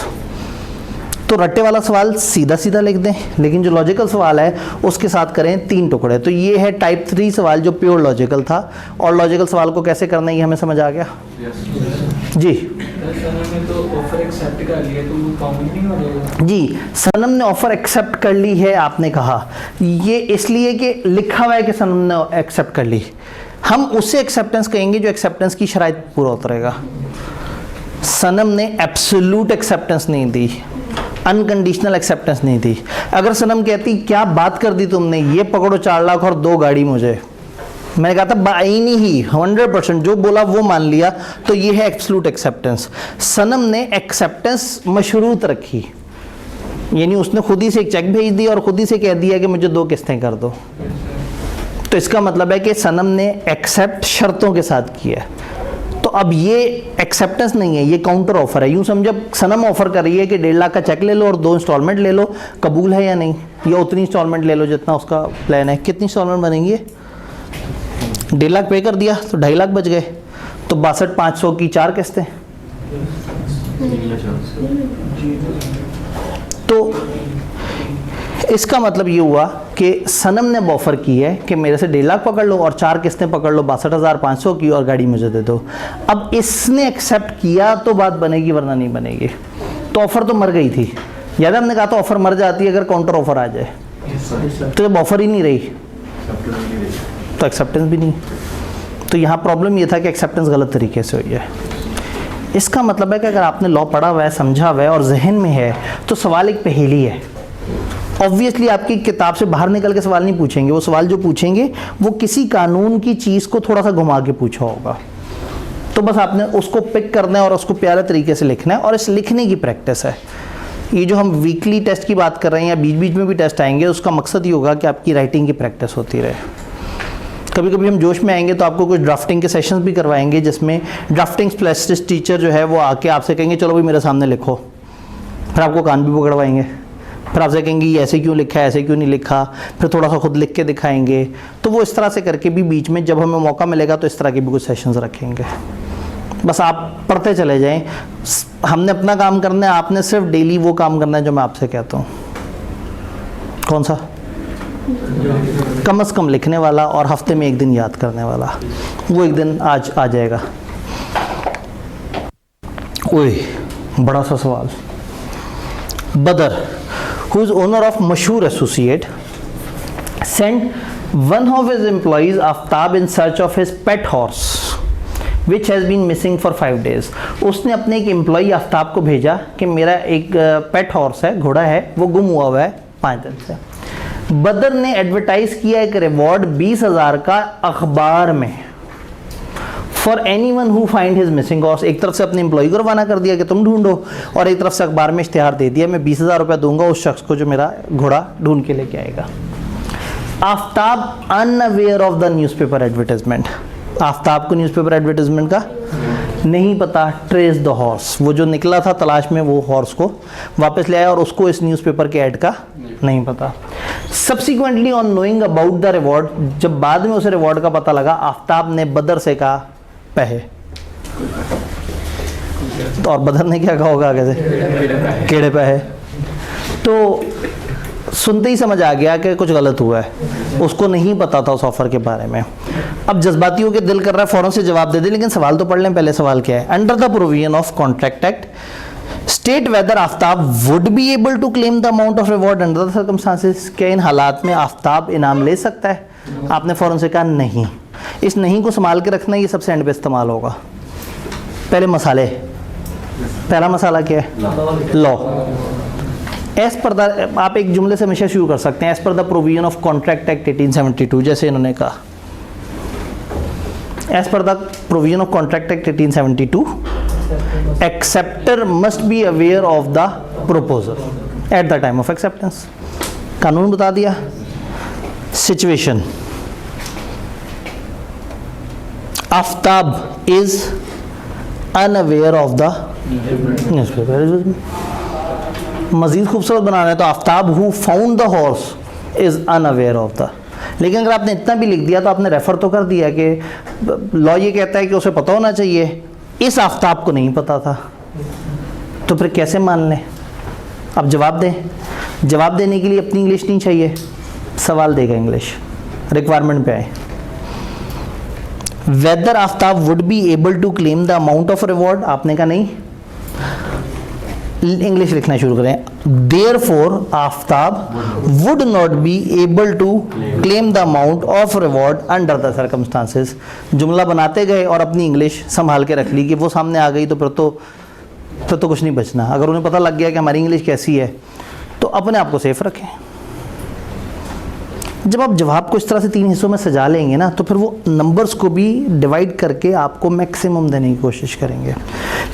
[SPEAKER 1] तो रट्टे वाला सवाल सीधा सीधा लिख दें, लेकिन जो लॉजिकल सवाल है उसके साथ करें 3 टुकड़े। तो ये है टाइप 3 सवाल जो प्योर लॉजिकल था, और लॉजिकल सवाल को कैसे करना है ये हमें समझ आ गया। जी जी, सनम ने ऑफर एक्सेप्ट कर ली है, आपने कहा ये इसलिए कि लिखा हुआ है कि सनम ने एक्सेप्ट कर ली। हम उसे एक्सेप्टेंस कहेंगे जो एक्सेप्टेंस की शराइत पूरा उतरेगा। सनम ने एब्सोल्यूट एक्सेप्टेंस नहीं दी, अनकंडीशनल एक्सेप्टेंस नहीं दी। अगर सनम कहती क्या बात कर दी तुमने, ये पकड़ो 4 लाख और 2 गाड़ी मुझे, मैंने कहा था बाइनी ही 100% जो बोला वो मान लिया, तो ये है एब्सोल्यूट एक्सेप्टेंस। सनम ने एक्सेप्टेंस मशरूत रखी, यानी उसने खुद ही से एक चेक भेज दिया और खुद ही से कह दिया कि मुझे 2 किस्तें कर दो। तो इसका मतलब है कि सनम ने एक्सेप्ट शर्तों के साथ किया है। तो अब ये एक्सेप्टेंस नहीं है, ये काउंटर ऑफर है। यूं समझो सनम ऑफर कर रही है कि 1.5 लाख का चेक ले लो और 2 इंस्टॉलमेंट ले लो, कबूल है या नहीं? या उतनी इंस्टॉलमेंट ले लो जितना उसका प्लान है। कितनी इंस्टॉलमेंट बनेंगी? 1.5 लाख पे कर दिया तो 2.5 लाख बच गए, तो 62,500 की 4 किस्तें। तो इसका मतलब ये हुआ कि सनम ने ऑफर की है कि मेरे से 1.5 लाख पकड़ लो और 4 किस्तें पकड़ लो 62,500 की और गाड़ी मुझे दे दो। अब इसने एक्सेप्ट किया तो बात बनेगी, वरना नहीं बनेगी। तो ऑफर तो मर गई थी। याद है हमने कहा था ऑफर मर जाती है अगर काउंटर ऑफर आ जाए। तो जब ऑफर ही नहीं रही तो एक्सेप्टेंस भी नहीं। तो यहाँ प्रॉब्लम ये था कि एक्सेप्टेंस गलत तरीके से हुई है। इसका मतलब है कि अगर आपने लॉ पढ़ा हुआ है, समझा हुआ है और जहन में है, तो सवाल एक पहेली है। ऑब्वियसली आपकी किताब से बाहर निकल के सवाल नहीं पूछेंगे, वो सवाल जो पूछेंगे वो किसी कानून की चीज़ को थोड़ा सा घुमा के पूछा होगा। तो बस आपने उसको पिक करना है और उसको प्यारे तरीके से लिखना है, और इस लिखने की प्रैक्टिस है। ये जो हम वीकली टेस्ट की बात कर रहे हैं या बीच बीच में भी टेस्ट आएंगे, उसका मकसद ये होगा कि आपकी राइटिंग की प्रैक्टिस होती रहे। कभी कभी हम जोश में आएंगे तो आपको कुछ ड्राफ्टिंग के सेशंस भी करवाएंगे, जिसमें ड्राफ्टिंग स्पेशलिस्ट टीचर जो है वो आके आपसे कहेंगे चलो भाई मेरे सामने लिखो, फिर आपको कान भी पकड़वाएंगे, फिर आपसे कहेंगे ये ऐसे क्यों लिखा है, ऐसे क्यों नहीं लिखा, फिर थोड़ा सा खुद लिख के दिखाएंगे। तो वो इस तरह से करके भी बीच में जब हमें मौका मिलेगा तो इस तरह के भी कुछ सेशंस रखेंगे। बस आप पढ़ते चले जाएं। हमने अपना काम करना है, आपने सिर्फ डेली वो काम करना है जो मैं आपसे कहता हूँ। कौन सा? कम से कम लिखने वाला और हफ्ते में 1 दिन याद करने वाला। वो 1 दिन आज आ जाएगा। ओए बड़ा सा सवाल। बदर, who is owner of मशहूर associate, sent one of his employees Aftab in search of his pet horse which has been missing for 5 days। उसने अपने एक एम्प्लॉई आफ्ताब को भेजा कि मेरा एक पेट हॉर्स है, घोड़ा है, वो गुम हुआ है 5 दिन से। बदर ने एडवर्टाइज किया एक रिवॉर्ड 20,000 का अखबार में for anyone who find his missing horse. एक तरफ से अपने एम्प्लॉय को रवाना कर दिया कि तुम ढूंढो, और एक तरफ से अखबार में इश्तिहार दे दिया मैं 20,000 रुपया दूंगा उस शख्स को जो मेरा घोड़ा ढूंढ के लेके आएगा। Aftab unaware of the newspaper advertisement. Aftab को न्यूज़पेपर एडवर्टाइजमेंट का नहीं पता। ट्रेस द हॉर्स, वो जो निकला था तलाश में वो हॉर्स को वापस ले आया और उसको इस न्यूज़पेपर के ऐड का नहीं पता। Subsequently on knowing about the reward, जब बाद में उसे रिवॉर्ड का पता लगा, आफ्ताब ने बदर से कहा पैसे। तो और बदर ने क्या कहा होगा आगे से? केड़े पैसे। तो सुनते ही समझ आ गया कि कुछ गलत हुआ है, उसको नहीं पता था उस ऑफर के बारे में। अब जज्बाती होकर दिल कर रहा है फौरन से जवाब दे दे, लेकिन सवाल तो पढ़ लें पहले। सवाल क्या है? Under the provision of contract act state whether Aftab would be able to claim the amount of reward under the circumstances. क्या इन हालात में आफ्ताब इनाम ले सकता है? आपने फौरन से कहा नहीं। इस नहीं को संभाल के रखना, ये सबसे एंड पे इस्तेमाल होगा। पहले मसाले, पहला मसाला क्या है? लॉ। एज पर द, आप एक जुमले से हमेशा शुरू कर सकते हैं, as per the provision of contract act 1872, जैसे इन्होंने कहा as per the provision of contract act 1872 acceptor must be aware of the proposal at the time of acceptance. कानून बता दिया। Situation, Aftab is unaware of the newspaper. मजीद खूबसूरत बनाना है तो Aftab who found the horse is unaware of the. लेकिन अगर आपने इतना भी लिख दिया तो आपने रेफर तो कर दिया कि लॉ ये कहता है कि उसे पता होना चाहिए, इस आफ्ताब को नहीं पता था, तो फिर कैसे मान लें? अब जवाब दें। जवाब देने के लिए अपनी इंग्लिश नहीं चाहिए, सवाल देगा इंग्लिश। रिक्वायरमेंट पे आए। Whether Aftab would be able to claim the amount of reward, आपने कहा नहीं। इंग्लिश लिखना शुरू करें। Therefore Aftab would not be able to claim the amount of reward under the circumstances. जुमला बनाते गए और अपनी इंग्लिश संभाल के रख ली कि वो सामने आ गई तो फिर तो कुछ नहीं बचना। अगर उन्हें पता लग गया कि हमारी इंग्लिश कैसी है तो अपने आप को सेफ रखें। जब आप जवाब को इस तरह से 3 हिस्सों में सजा लेंगे ना, तो फिर वो नंबर्स को भी डिवाइड करके आपको मैक्सिमम देने की कोशिश करेंगे।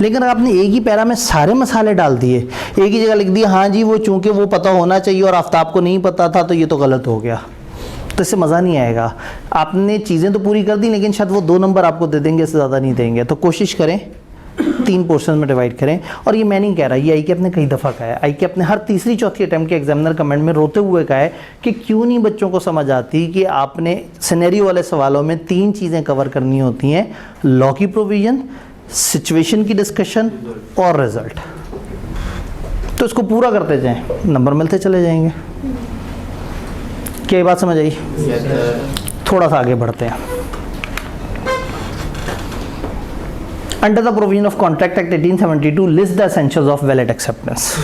[SPEAKER 1] लेकिन अगर आपने एक ही पैरा में सारे मसाले डाल दिए, एक ही जगह लिख दिया हाँ जी वो चूँकि वो पता होना चाहिए और आफ्ताब को नहीं पता था तो ये तो गलत हो गया, तो इससे मज़ा नहीं आएगा। आपने चीज़ें तो पूरी कर दी लेकिन शायद वो 2 नंबर आपको दे देंगे, इससे ज़्यादा नहीं देंगे। तो कोशिश करें 3 पोर्शन में डिवाइड करें। और ये मैं नहीं कह रहा, ये आई के अपने कई दफ़ा कहा है। आई के अपने हर तीसरी चौथी अटैम्प्ट के एग्जामिनर कमेंट में रोते हुए कहा है कि क्यों नहीं बच्चों को समझ आती कि आपने सिनेरियो वाले सवालों में 3 चीज़ें कवर करनी होती हैं, लॉ की प्रोविज़न, सिचुएशन की डिस्कशन और रिजल्ट। तो इसको पूरा करते जाएं, नंबर मिलते चले जाएंगे। क्या बात समझ आई? थोड़ा सा आगे बढ़ते हैं। Under the provision of contract act 1872 list the essentials of valid acceptance.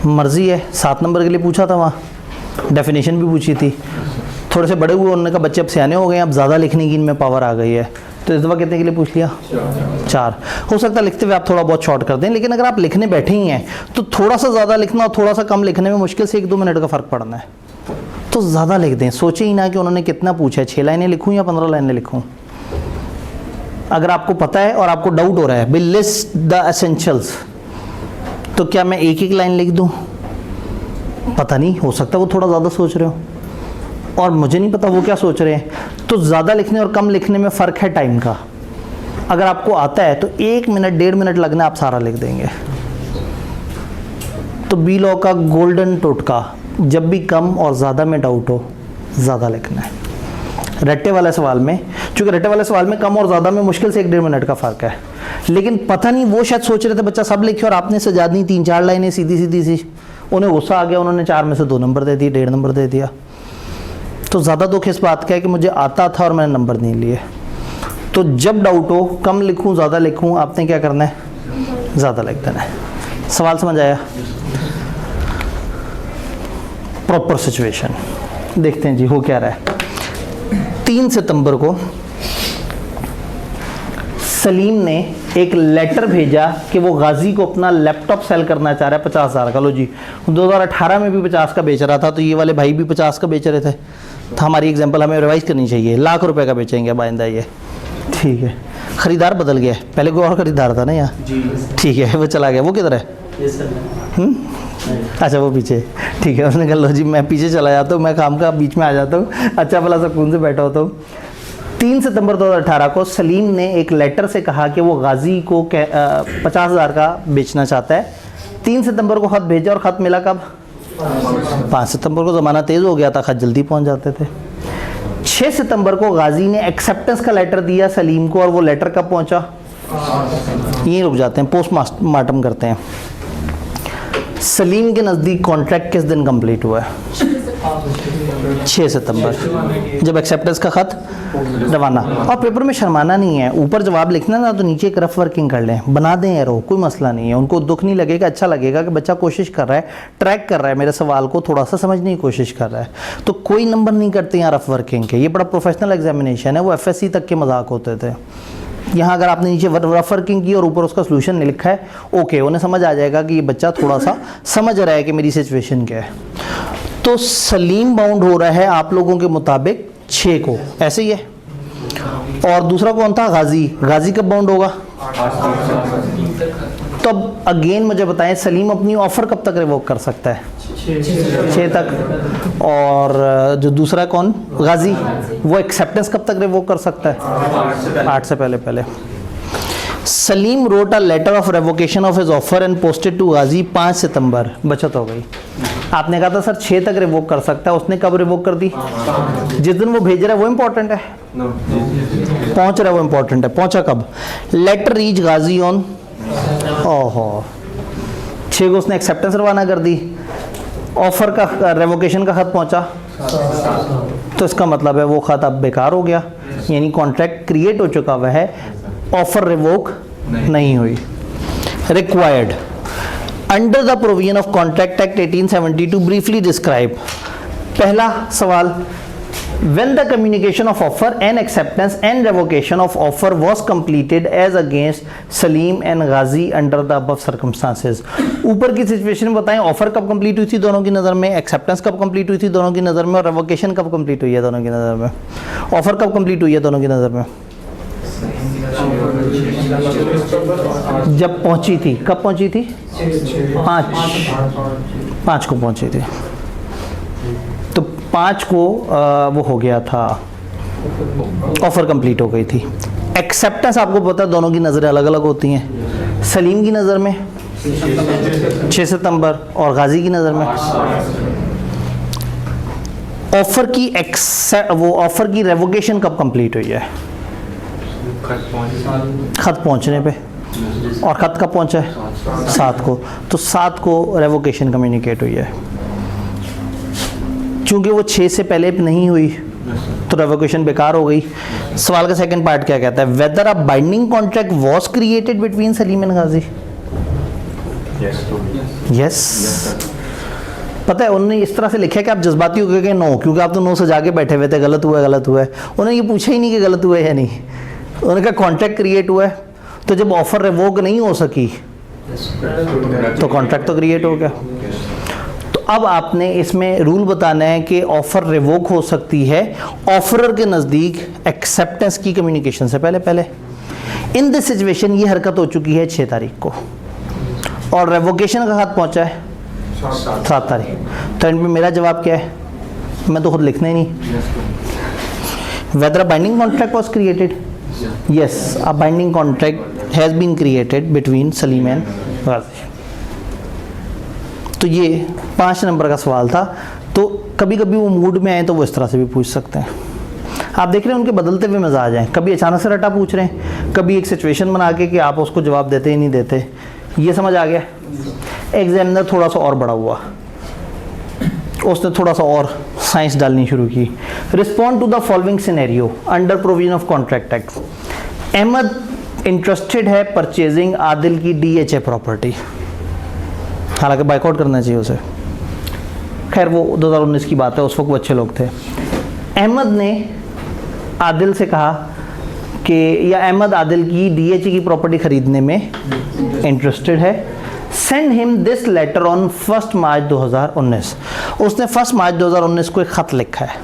[SPEAKER 1] मर्जी है, 7 नंबर के लिए पूछा था, वहाँ डेफिनेशन भी पूछी थी। थोड़े से बड़े हुए, उन्होंने कहा बच्चे अब सियाने हो गए, अब ज़्यादा लिखने की इनमें पावर आ गई है, तो इस दफ़ा कितने के लिए पूछ लिया? 4। हो सकता है लिखते हुए आप थोड़ा बहुत शॉर्ट कर दें, लेकिन अगर आप लिखने बैठे ही हैं तो थोड़ा सा ज़्यादा लिखना और थोड़ा सा कम लिखने में मुश्किल से 1-2 मिनट का फ़र्क पड़ना है। तो ज़्यादा लिख दें, सोचे ही ना कि उन्होंने कितना पूछा है, 6 लाइनें लिखूँ या 15 लाइनें लिखूँ। अगर आपको पता है और आपको डाउट हो रहा है, बिल लिस्ट द एसेंशियल्स, तो क्या मैं एक लाइन लिख दूँ? पता नहीं, हो सकता है वो थोड़ा ज़्यादा सोच रहे हो और मुझे नहीं पता वो क्या सोच रहे हैं। तो ज़्यादा लिखने और कम लिखने में फ़र्क है टाइम का। अगर आपको आता है तो 1 मिनट 1.5 मिनट लगना, आप सारा लिख देंगे। तो बी लॉ का गोल्डन टोटका, जब भी कम और ज़्यादा में डाउट हो, ज़्यादा लिखना है। रट्टे वाले सवाल में, चूँकि रट्टे वाले सवाल में कम और ज़्यादा में मुश्किल से 1-1.5 मिनट का फ़र्क है, लेकिन पता नहीं वो शायद सोच रहे थे बच्चा सब लिखे और आपने सजा दी 3-4 लाइनें सीधी सी, उन्हें गुस्सा आ गया, उन्होंने 4 में से 2 नंबर दे दिए, 1.5 नंबर दे दिया। तो ज़्यादा दुख इस बात का है कि मुझे आता था और मैंने नंबर नहीं लिए। तो जब डाउट हो, कम लिखूं ज़्यादा लिखूं, आपने क्या करना है? ज़्यादा लिख देना है। सवाल समझ आया? प्रॉपर सिचुएशन देखते हैं जी, हो क्या रहा है। 3 सितंबर को सलीम ने एक लेटर भेजा कि वो गाजी को अपना लैपटॉप सेल करना चाह रहा है 50,000 का। लो जी, 2018 में भी 50 का बेच रहा था, तो ये वाले भाई भी 50 का बेच रहे थे। तो हमारी एग्जांपल हमें रिवाइज करनी चाहिए, लाख रुपए का बेचेंगे बाइंदा ये, ठीक है। ख़रीदार बदल गया, पहले कोई और ख़रीदार था ना यहाँ जी, ठीक है, वो चला गया। वो किधर है? अच्छा वो पीछे, ठीक है। उसने कहा लो जी मैं पीछे चला जाता हूँ, मैं काम का बीच में आ जाता हूँ, अच्छा भला सुकून से बैठा होता हूँ। 3 सितंबर 2018 को सलीम ने एक लेटर से कहा कि वो गाजी को 50,000 का बेचना चाहता है। 3 सितंबर को ख़त भेजा और ख़त मिला कब? 5 सितंबर को। ज़माना तेज़ हो गया था, ख़त जल्दी पहुँच जाते थे। 6 सितंबर को गाजी ने एक्सेप्टेंस का लेटर दिया सलीम को, और वो लेटर कब पहुँचा? यहीं रुक जाते हैं, पोस्टमार्टम करते हैं। सलीम के नज़दीक कॉन्ट्रैक्ट किस दिन कंप्लीट हुआ है? 6 सितंबर, जब एक्सेप्टेंस का ख़त रवाना। और पेपर में शर्माना नहीं है, ऊपर जवाब लिखना ना तो नीचे एक रफ वर्किंग कर लें, बना दें एरो, कोई मसला नहीं है। उनको दुख नहीं लगेगा, अच्छा लगेगा कि बच्चा कोशिश कर रहा है, ट्रैक कर रहा है मेरे सवाल को, थोड़ा सा समझने की कोशिश कर रहा है। तो कोई नंबर नहीं करते यहाँ रफ वर्किंग के, ये बड़ा प्रोफेशनल एग्जामिनेशन है, वो FSC तक के मजाक होते थे। यहाँ अगर आपने नीचे रफ वर्किंग की और ऊपर उसका सोल्यूशन नहीं लिखा है, ओके, उन्हें समझ आ जाएगा कि ये बच्चा थोड़ा सा समझ रहा है कि मेरी सिचुएशन क्या है। तो सलीम बाउंड हो रहा है आप लोगों के मुताबिक 6 को, ऐसे ही है। और दूसरा कौन था? गाजी। गाजी कब बाउंड होगा? तो अब अगेन मुझे बताएं, सलीम अपनी ऑफर कब तक रिवोक कर सकता है? 6 तक। और जो दूसरा कौन? गाजी, वो एक्सेप्टेंस कब तक रिवोक कर सकता है? 8 से पहले। Salim wrote a letter of revocation of his offer and posted to Ghazi 5 सितंबर। बचत हो गई। आपने कहा था सर 6 तक रिवोक कर सकता है, उसने कब रिवोक कर दी? जिस दिन वो भेज रहा है वो इम्पोर्टेंट है, पहुंच रहा है वो इम्पोर्टेंट है। पहुंचा कब? लेटर रीच गाजी ऑन, ओहो, 6 को उसने एक्सेप्टेंस रवाना कर दी, ऑफर का रेवोकेशन का खत पहुंचा, तो इसका मतलब है वो खत अब बेकार हो गया, यानी कॉन्ट्रैक्ट क्रिएट हो चुका हुआ है, ऑफर रिवोक नहीं हुई। Required under the provision of contract act 1872 briefly describe. पहला सवाल When the communication of offer and acceptance and revocation of offer was completed as against Salim and Ghazi under the above circumstances. ऊपर की situation बताएं, offer कब complete हुई थी दोनों की नज़र में, एक्सेप्टेंस कब कंप्लीट हुई थी दोनों की नज़र में, और रेवोकेशन कब कंप्लीट हुई है दोनों की नज़र में. ऑफर कब कंप्लीट हुई है दोनों की नज़र में? जब पहुंची थी. कब पहुंची थी? 5 को पहुंची थी. तो 5 को वो हो गया था, ऑफर कंप्लीट हो गई थी. एक्सेप्टेंस आपको पता है दोनों की नज़रें अलग अलग होती हैं. सलीम की नज़र में 6 सितंबर और गाजी की नज़र में ऑफर की रेवोकेशन कब कंप्लीट हुई है? खत पहुंचने पे. और खत कब पहुंचा है? 7 को. तो 7 को रेवोकेशन कम्युनिकेट हुई है. चूंकि वो 6 से पहले नहीं हुई तो रेवोकेशन बेकार हो गई. सवाल का सेकंड पार्ट क्या कहता है? Weather a binding contract was created between Salim and Ghazi. Yes. पता है उन्होंने इस तरह से लिखा है कि आप जज्बाती हो गए नो, क्योंकि आप तो नो सजा के बैठे हुए थे, गलत हुआ है गलत हुआ है. उन्होंने ये पूछा ही नहीं कि गलत हुआ है या नहीं. उन्होंने कहा कॉन्ट्रैक्ट क्रिएट हुआ है, तो जब ऑफर रिवोक नहीं हो सकी तो कॉन्ट्रैक्ट तो क्रिएट हो गया. तो अब आपने इसमें रूल बताना है कि ऑफर रिवोक हो सकती है ऑफरर के नज़दीक एक्सेप्टेंस की कम्युनिकेशन से पहले पहले. इन दिस सिचुएशन ये हरकत हो चुकी है 6 तारीख को और रेवोकेशन का हाथ पहुंचा है 7 तारीख. तो एंड में मेरा जवाब क्या है? मैं तो खुद लिखना ही नहीं. Weather a binding contract was created. Yes, a binding contract has been created between Salim and Ghazi. तो ये 5 नंबर का सवाल था. तो कभी कभी वो मूड में आए तो वो इस तरह से भी पूछ सकते हैं. आप देख रहे हैं उनके बदलते हुए मिजाज हैं. कभी अचानक से रटा पूछ रहे हैं, कभी एक सिचुएशन बना के कि आप उसको जवाब देते ही नहीं देते. ये समझ आ गया. एग्जामिनर थोड़ा सा और बड़ा हुआ, उसने थोड़ा सा और साइंस डालनी शुरू की. Respond to the following scenario under provision of contract act. Ahmed interested है परचेजिंग आदिल की DHA प्रॉपर्टी, हालांकि बाइकआउट करना चाहिए उसे. खैर वो 2019 की बात है, उस वक्त वो अच्छे लोग थे. अहमद ने आदिल से कहा कि या अहमद आदिल की DHA की प्रॉपर्टी खरीदने में इंटरेस्टेड है. Send him this later on 1 मार्च 2019. उसने 1 मार्च 2019 को एक ख़त लिखा है.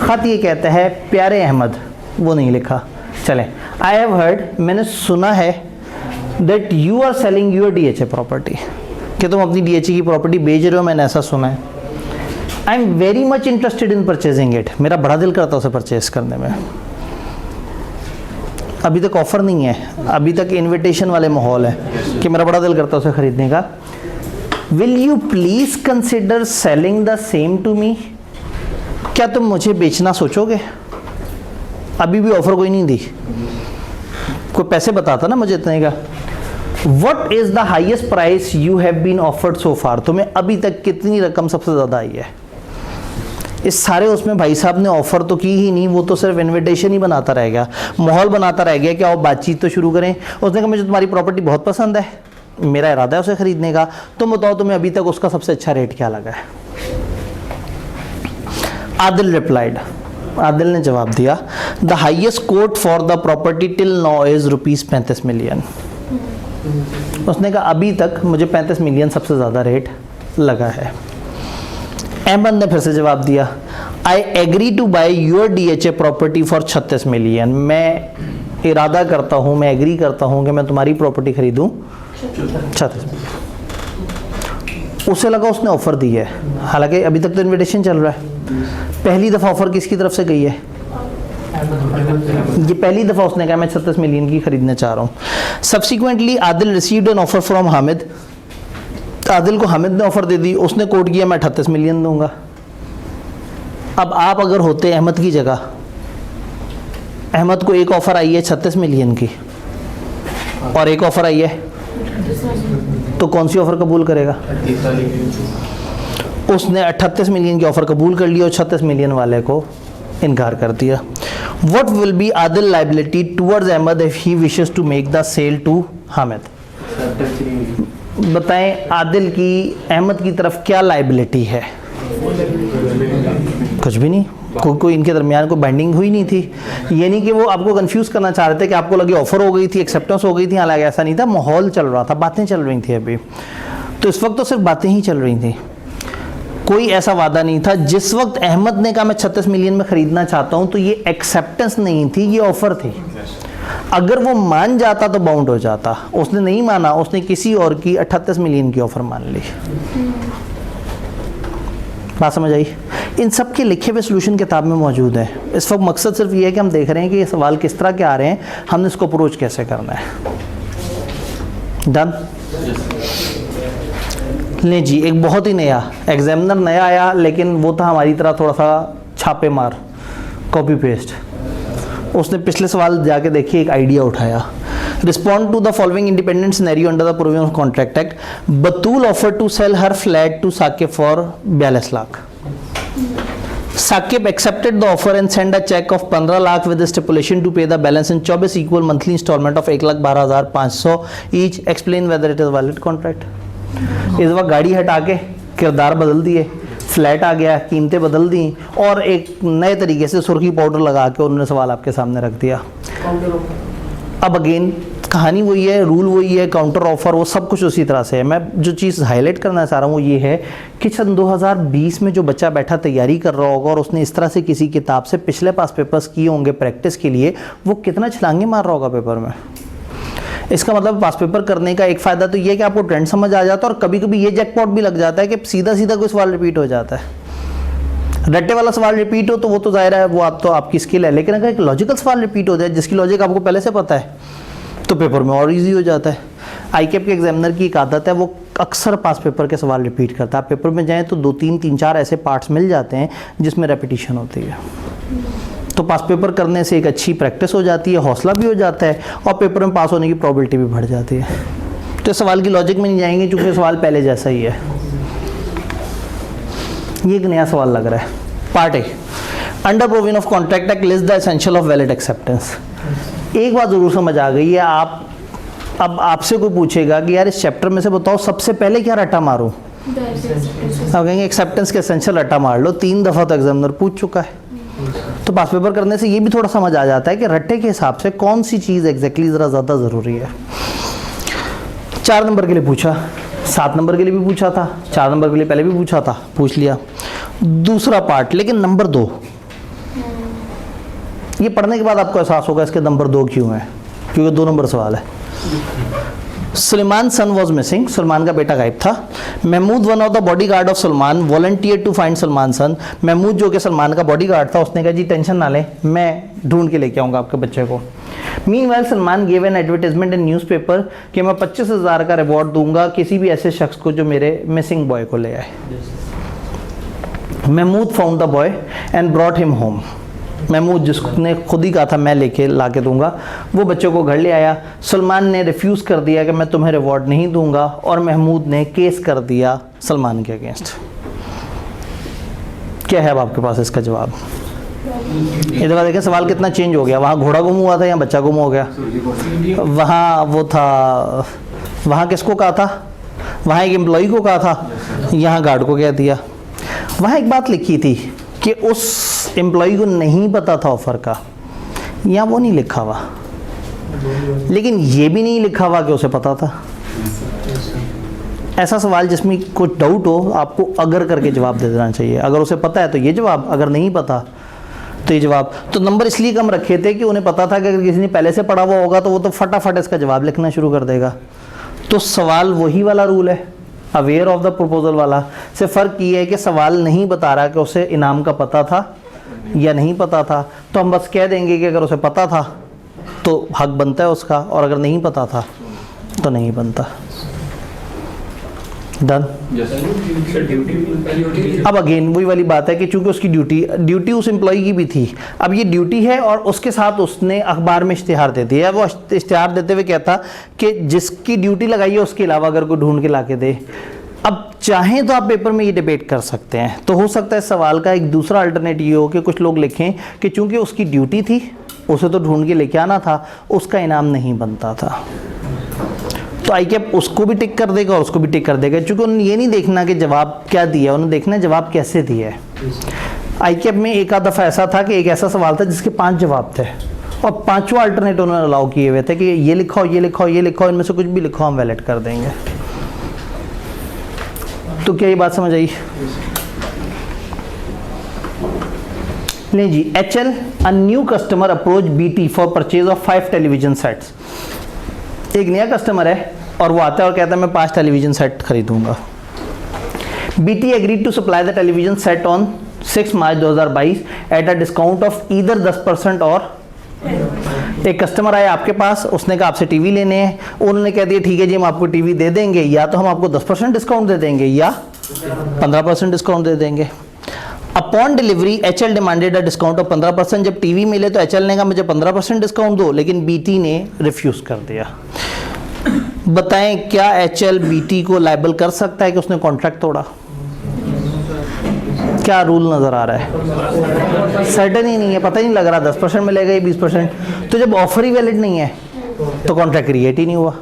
[SPEAKER 1] ख़त ये कहता है प्यारे अहमद, वो नहीं लिखा. चलें. आई हैव हर्ड, मैंने सुना है, that you are selling your DHA property, कि तुम अपनी DHA की प्रॉपर्टी बेच रहे हो, मैंने ऐसा सुना है. I am very much interested in purchasing it. मेरा बड़ा दिल करता है उसे परचेज करने में. अभी तक ऑफ़र नहीं है, अभी तक इनविटेशन वाले माहौल है कि मेरा बड़ा दिल करता है उसे ख़रीदने का. Will you please consider selling the same to me. क्या तुम मुझे बेचना सोचोगे? अभी भी ऑफ़र कोई नहीं दी, कोई पैसे बताता ना मुझे इतने का. What is the highest price you have been offered so far. तुम्हें अभी तक कितनी रकम सबसे ज़्यादा आई है? इस सारे उसमें भाई साहब ने ऑफ़र तो की ही नहीं, वो तो सिर्फ इनविटेशन ही बनाता रह गया, माहौल बनाता रह गया कि आओ बातचीत तो शुरू करें. उसने कहा मुझे तुम्हारी प्रॉपर्टी बहुत पसंद है, मेरा इरादा है उसे ख़रीदने का, तुम बताओ तुम्हें अभी तक उसका सबसे अच्छा रेट क्या लगा है? आदिल रिप्लाइड. आदिल ने जवाब दिया the highest quote for the property till now is ₹35 million. उसने कहा अभी तक मुझे 35 मिलियन सबसे ज़्यादा रेट लगा है. अहमद ने फिर से जवाब दिया I agree to buy your DHA property for 36 million. मैं इरादा करता हूँ, मैं एग्री करता हूँ कि मैं तुम्हारी प्रॉपर्टी खरीदूँ 36 मिलियन. उसे लगा उसने ऑफ़र दी है, हालांकि अभी तक तो इनविटेशन चल रहा है. पहली दफ़ा ऑफ़र किसकी तरफ से गई है? ये पहली दफ़ा उसने कहा मैं 36 मिलियन की खरीदना चाह रहा हूँ. Subsequently Adil received an offer from Hamid. Adil को हामिद ने ऑफ़र दे दी, उसने कोट किया मैं 38 मिलियन दूंगा. अब आप अगर होते अहमद की जगह, अहमद को एक ऑफ़र आई है 36 मिलियन की और एक ऑफ़र आई है, तो कौन सी ऑफ़र कबूल करेगा? उसने 38 मिलियन की ऑफ़र कबूल कर ली और 36 मिलियन वाले को इनकार कर दिया. What will be Adil liability towards Ahmed if he wishes to make the sale to Hamid? बताएं आदिल की अहमद की तरफ क्या लाइबिलिटी है? कुछ भी नहीं, कोई इनके दरमियान कोई बाइंडिंग हुई नहीं थी। ये नहीं कि वो आपको कंफ्यूज करना चाह रहे थे कि आपको लगे ऑफर हो गई थी, एक्सेप्टेंस हो गई थी, हालांकि ऐसा नहीं था, माहौल चल रहा था, बातें चल रही थी अभी। तो इस वक्त तो सिर्फ बातें ही चल रही थी, कोई ऐसा वादा नहीं था। जिस वक्त अहमद ने कहा मैं 36 मिलियन में ख़रीदना चाहता हूँ, तो ये एक्सेप्टेंस नहीं थी, ये ऑफ़र थी। अगर वो मान जाता तो बाउंड हो जाता, उसने नहीं माना, उसने किसी और की 38 मिलियन की ऑफ़र मान ली। बात समझ आई? इन सब के लिखे हुए सोल्यूशन किताब में मौजूद है। इस वक्त मकसद सिर्फ ये है कि हम देख रहे हैं कि ये सवाल किस तरह के आ रहे हैं, हमने इसको अप्रोच कैसे करना है। डन? ले जी, एक बहुत ही नया एग्जामिनर नया आया, लेकिन वो था हमारी तरह थोड़ा सा छापे मार, कॉपी पेस्ट। उसने पिछले सवाल जाके देखिए, एक आइडिया उठाया। Respond to the following independent scenario under the provision of contract act. Batool offer to sell her flat to Saqib for 42 lakh. Sakib accepted the offer and sent a check of 15 lakh with the stipulation to pay the balance in 24 equal monthly installment of 1,12,500 each. Explain whether it is valid contract. इस वक्त गाड़ी हटा के किरदार बदल दिए, flat आ गया, कीमतें बदल दी, और एक नए तरीके से सुर्खी पाउडर लगा के उन्होंने सवाल आपके सामने रख दिया। अब अगेन कहानी वही है, रूल वही है, काउंटर ऑफर वो सब कुछ उसी तरह से है। मैं जो चीज़ हाईलाइट करना चाह रहा हूँ वो ये है कि सन 2020 में जो बच्चा बैठा तैयारी कर रहा होगा और उसने इस तरह से किसी किताब से पिछले पास पेपर्स किए होंगे प्रैक्टिस के लिए, वो कितना छलांगे मार रहा होगा पेपर में। इसका मतलब पास पेपर करने का एक फ़ायदा तो ये है कि आपको ट्रेंड समझ आ जाता है, और कभी कभी ये जैकपॉट भी लग जाता है कि सीधा सीधा कोई सवाल रिपीट हो जाता है। रट्टे वाला सवाल रिपीट हो तो वो तो ज़ाहिर है, वो आप तो आपकी स्किल है, लेकिन अगर एक लॉजिकल सवाल रिपीट हो जाए जिसकी लॉजिक आपको पहले से पता है, तो पेपर में और इजी हो जाता है। आईकेप के एग्जामिनर की एक आदत है, वो अक्सर पास पेपर के सवाल रिपीट करता है। आप पेपर में जाएं तो 2-3-4 ऐसे पार्ट्स मिल जाते हैं जिसमें रेपिटिशन होती है, तो पास पेपर करने से एक अच्छी प्रैक्टिस हो जाती है, हौसला भी हो जाता है, और पेपर में पास होने की प्रोबेबिलिटी भी बढ़ जाती है। तो सवाल की लॉजिक में नहीं जाएंगे क्योंकि सवाल पहले जैसा ही है। ये एक नया सवाल लग रहा है। Part A, under provision of contract act list the essential of valid acceptance. एक बात ज़रूर समझ आ गई है, अब आपसे कोई पूछेगा कि यार इस चैप्टर में से बताओ सबसे पहले क्या रट्टा मारूं, आप कहेंगे एक्सेप्टेंस के एसेंशियल रट्टा मार लो। 3 दफ़ा तो एग्जामिनर पूछ चुका है। तो पास पेपर करने से ये भी थोड़ा समझ आ जाता है कि रट्टे के हिसाब से कौन सी चीज़ एग्जैक्टली ज़रा ज़्यादा ज़रूरी है। 4 नंबर के लिए पूछा, 7 नंबर के लिए भी पूछा था, 4 नंबर के लिए पहले भी पूछा था, पूछ लिया। दूसरा पार्ट, लेकिन नंबर 2, ये पढ़ने के बाद आपको एहसास होगा इसके नंबर 2 क्यों है, क्योंकि 2 नंबर सवाल है। Suleman son was missing, Salman का बेटा गायब था। Mahmood one of the body guard of Salman volunteer to find Salman son. Mahmood जो कि सलमान का बॉडी गार्ड था, उसने कहा जी टेंशन ना लें, मैं ढूंढ के लेके आऊँगा आपके बच्चे को। Meanwhile Salman give an advertisement in newspaper कि मैं 25,000 का रिवॉर्ड दूंगा किसी भी ऐसे शख्स को जो मेरे मिसिंग बॉय को ले आए। Mahmood found the boy and brought him home. Mahmood जिसने खुद ही कहा था मैं लेके ला के दूंगा, वो बच्चों को घर ले आया। सलमान ने रिफ्यूज़ कर दिया कि मैं तुम्हें रिवॉर्ड नहीं दूंगा, और महमूद ने केस कर दिया सलमान के अगेंस्ट। क्या है अब आपके पास इसका जवाब? ये देखा देखें सवाल कितना चेंज हो गया। वहाँ घोड़ा गुम हुआ था, यहाँ बच्चा गुम हो गया। वहाँ वो था, वहाँ किसको कहा था, वहाँ एक एम्प्लॉई को कहा था, यहाँ गार्ड को कह दिया। वहाँ एक बात लिखी थी कि उस एम्प्लॉई को नहीं पता था ऑफर का, यहाँ वो नहीं लिखा हुआ, लेकिन ये भी नहीं लिखा हुआ कि उसे पता था। ऐसा सवाल जिसमें कुछ डाउट हो, आपको अगर करके जवाब दे देना चाहिए। अगर उसे पता है तो ये जवाब, अगर नहीं पता तो ये जवाब। तो नंबर इसलिए कम रखे थे कि उन्हें पता था कि अगर किसी ने पहले से पढ़ा हुआ होगा तो वो तो फटाफट इसका जवाब लिखना शुरू कर देगा। तो सवाल वही वाला रूल है, अवेयर ऑफ द प्रपोजल वाला, से फ़र्क ये है कि सवाल नहीं बता रहा कि उसे इनाम का पता था या नहीं पता था। तो हम बस कह देंगे कि अगर उसे पता था तो हक बनता है उसका, और अगर नहीं पता था तो नहीं बनता। डन। अब अगेन वही वाली बात है कि चूंकि उसकी ड्यूटी उस एम्प्लॉई की भी थी, अब ये ड्यूटी है और उसके साथ उसने अखबार में इश्तिहार दे दिया। वो इश्तिहार देते हुए कहता कि जिसकी ड्यूटी लगाई है उसके अलावा अगर कोई ढूंढ के ला के दे। अब चाहें तो आप पेपर में ये डिबेट कर सकते हैं। तो हो सकता है सवाल का एक दूसरा अल्टरनेटिव ये हो कि कुछ लोग लिखें कि चूंकि उसकी ड्यूटी थी, उसे तो ढूंढ के लेके आना था, उसका इनाम नहीं बनता था। तो आईकेप उसको भी टिक कर देगा और उसको भी टिक कर देगा, क्योंकि उन्हें ये नहीं देखना कि जवाब क्या दिया, उन्हें देखना है जवाब कैसे दिया है। ICAP में एक आध दफ़ा ऐसा था कि एक ऐसा सवाल था जिसके 5 जवाब थे और 5वां अल्टरनेट उन्होंने अलाउ किए हुए थे कि ये लिखो, ये लिखो, ये लिखो, इनमें से कुछ भी लिखो, हम वैलिड कर देंगे। तो क्या ये बात समझ आई? नहीं जी, HL, a new customer approach BT for purchase of 5 television sets। एक नया कस्टमर है और वो आता है और कहता है मैं 5 टेलीविजन सेट खरीदूंगा। BT agreed to supply the television set on 6 March 2022 at a discount of either 10% और एक कस्टमर आया आपके पास, उसने कहा आपसे टीवी लेने हैं, उन्होंने कह दिया ठीक है जी हम आपको टीवी दे देंगे, या तो हम आपको 10% डिस्काउंट दे देंगे या 15% डिस्काउंट दे देंगे। Upon delivery HL demanded a discount of 15%। जब टीवी मिले तो HL ने कहा मुझे 15% डिस्काउंट दो, लेकिन BT ने रिफ्यूज कर दिया। बताएं क्या HL BT को लायबल कर सकता है कि उसने कॉन्ट्रैक्ट तोड़ा? क्या रूल नजर आ रहा है? सर्टेन ही नहीं है, पता ही नहीं लग रहा 10% मिलेगा या 20%। तो जब ऑफर ही वैलिड नहीं है तो कॉन्ट्रैक्ट क्रिएट ही नहीं हुआ।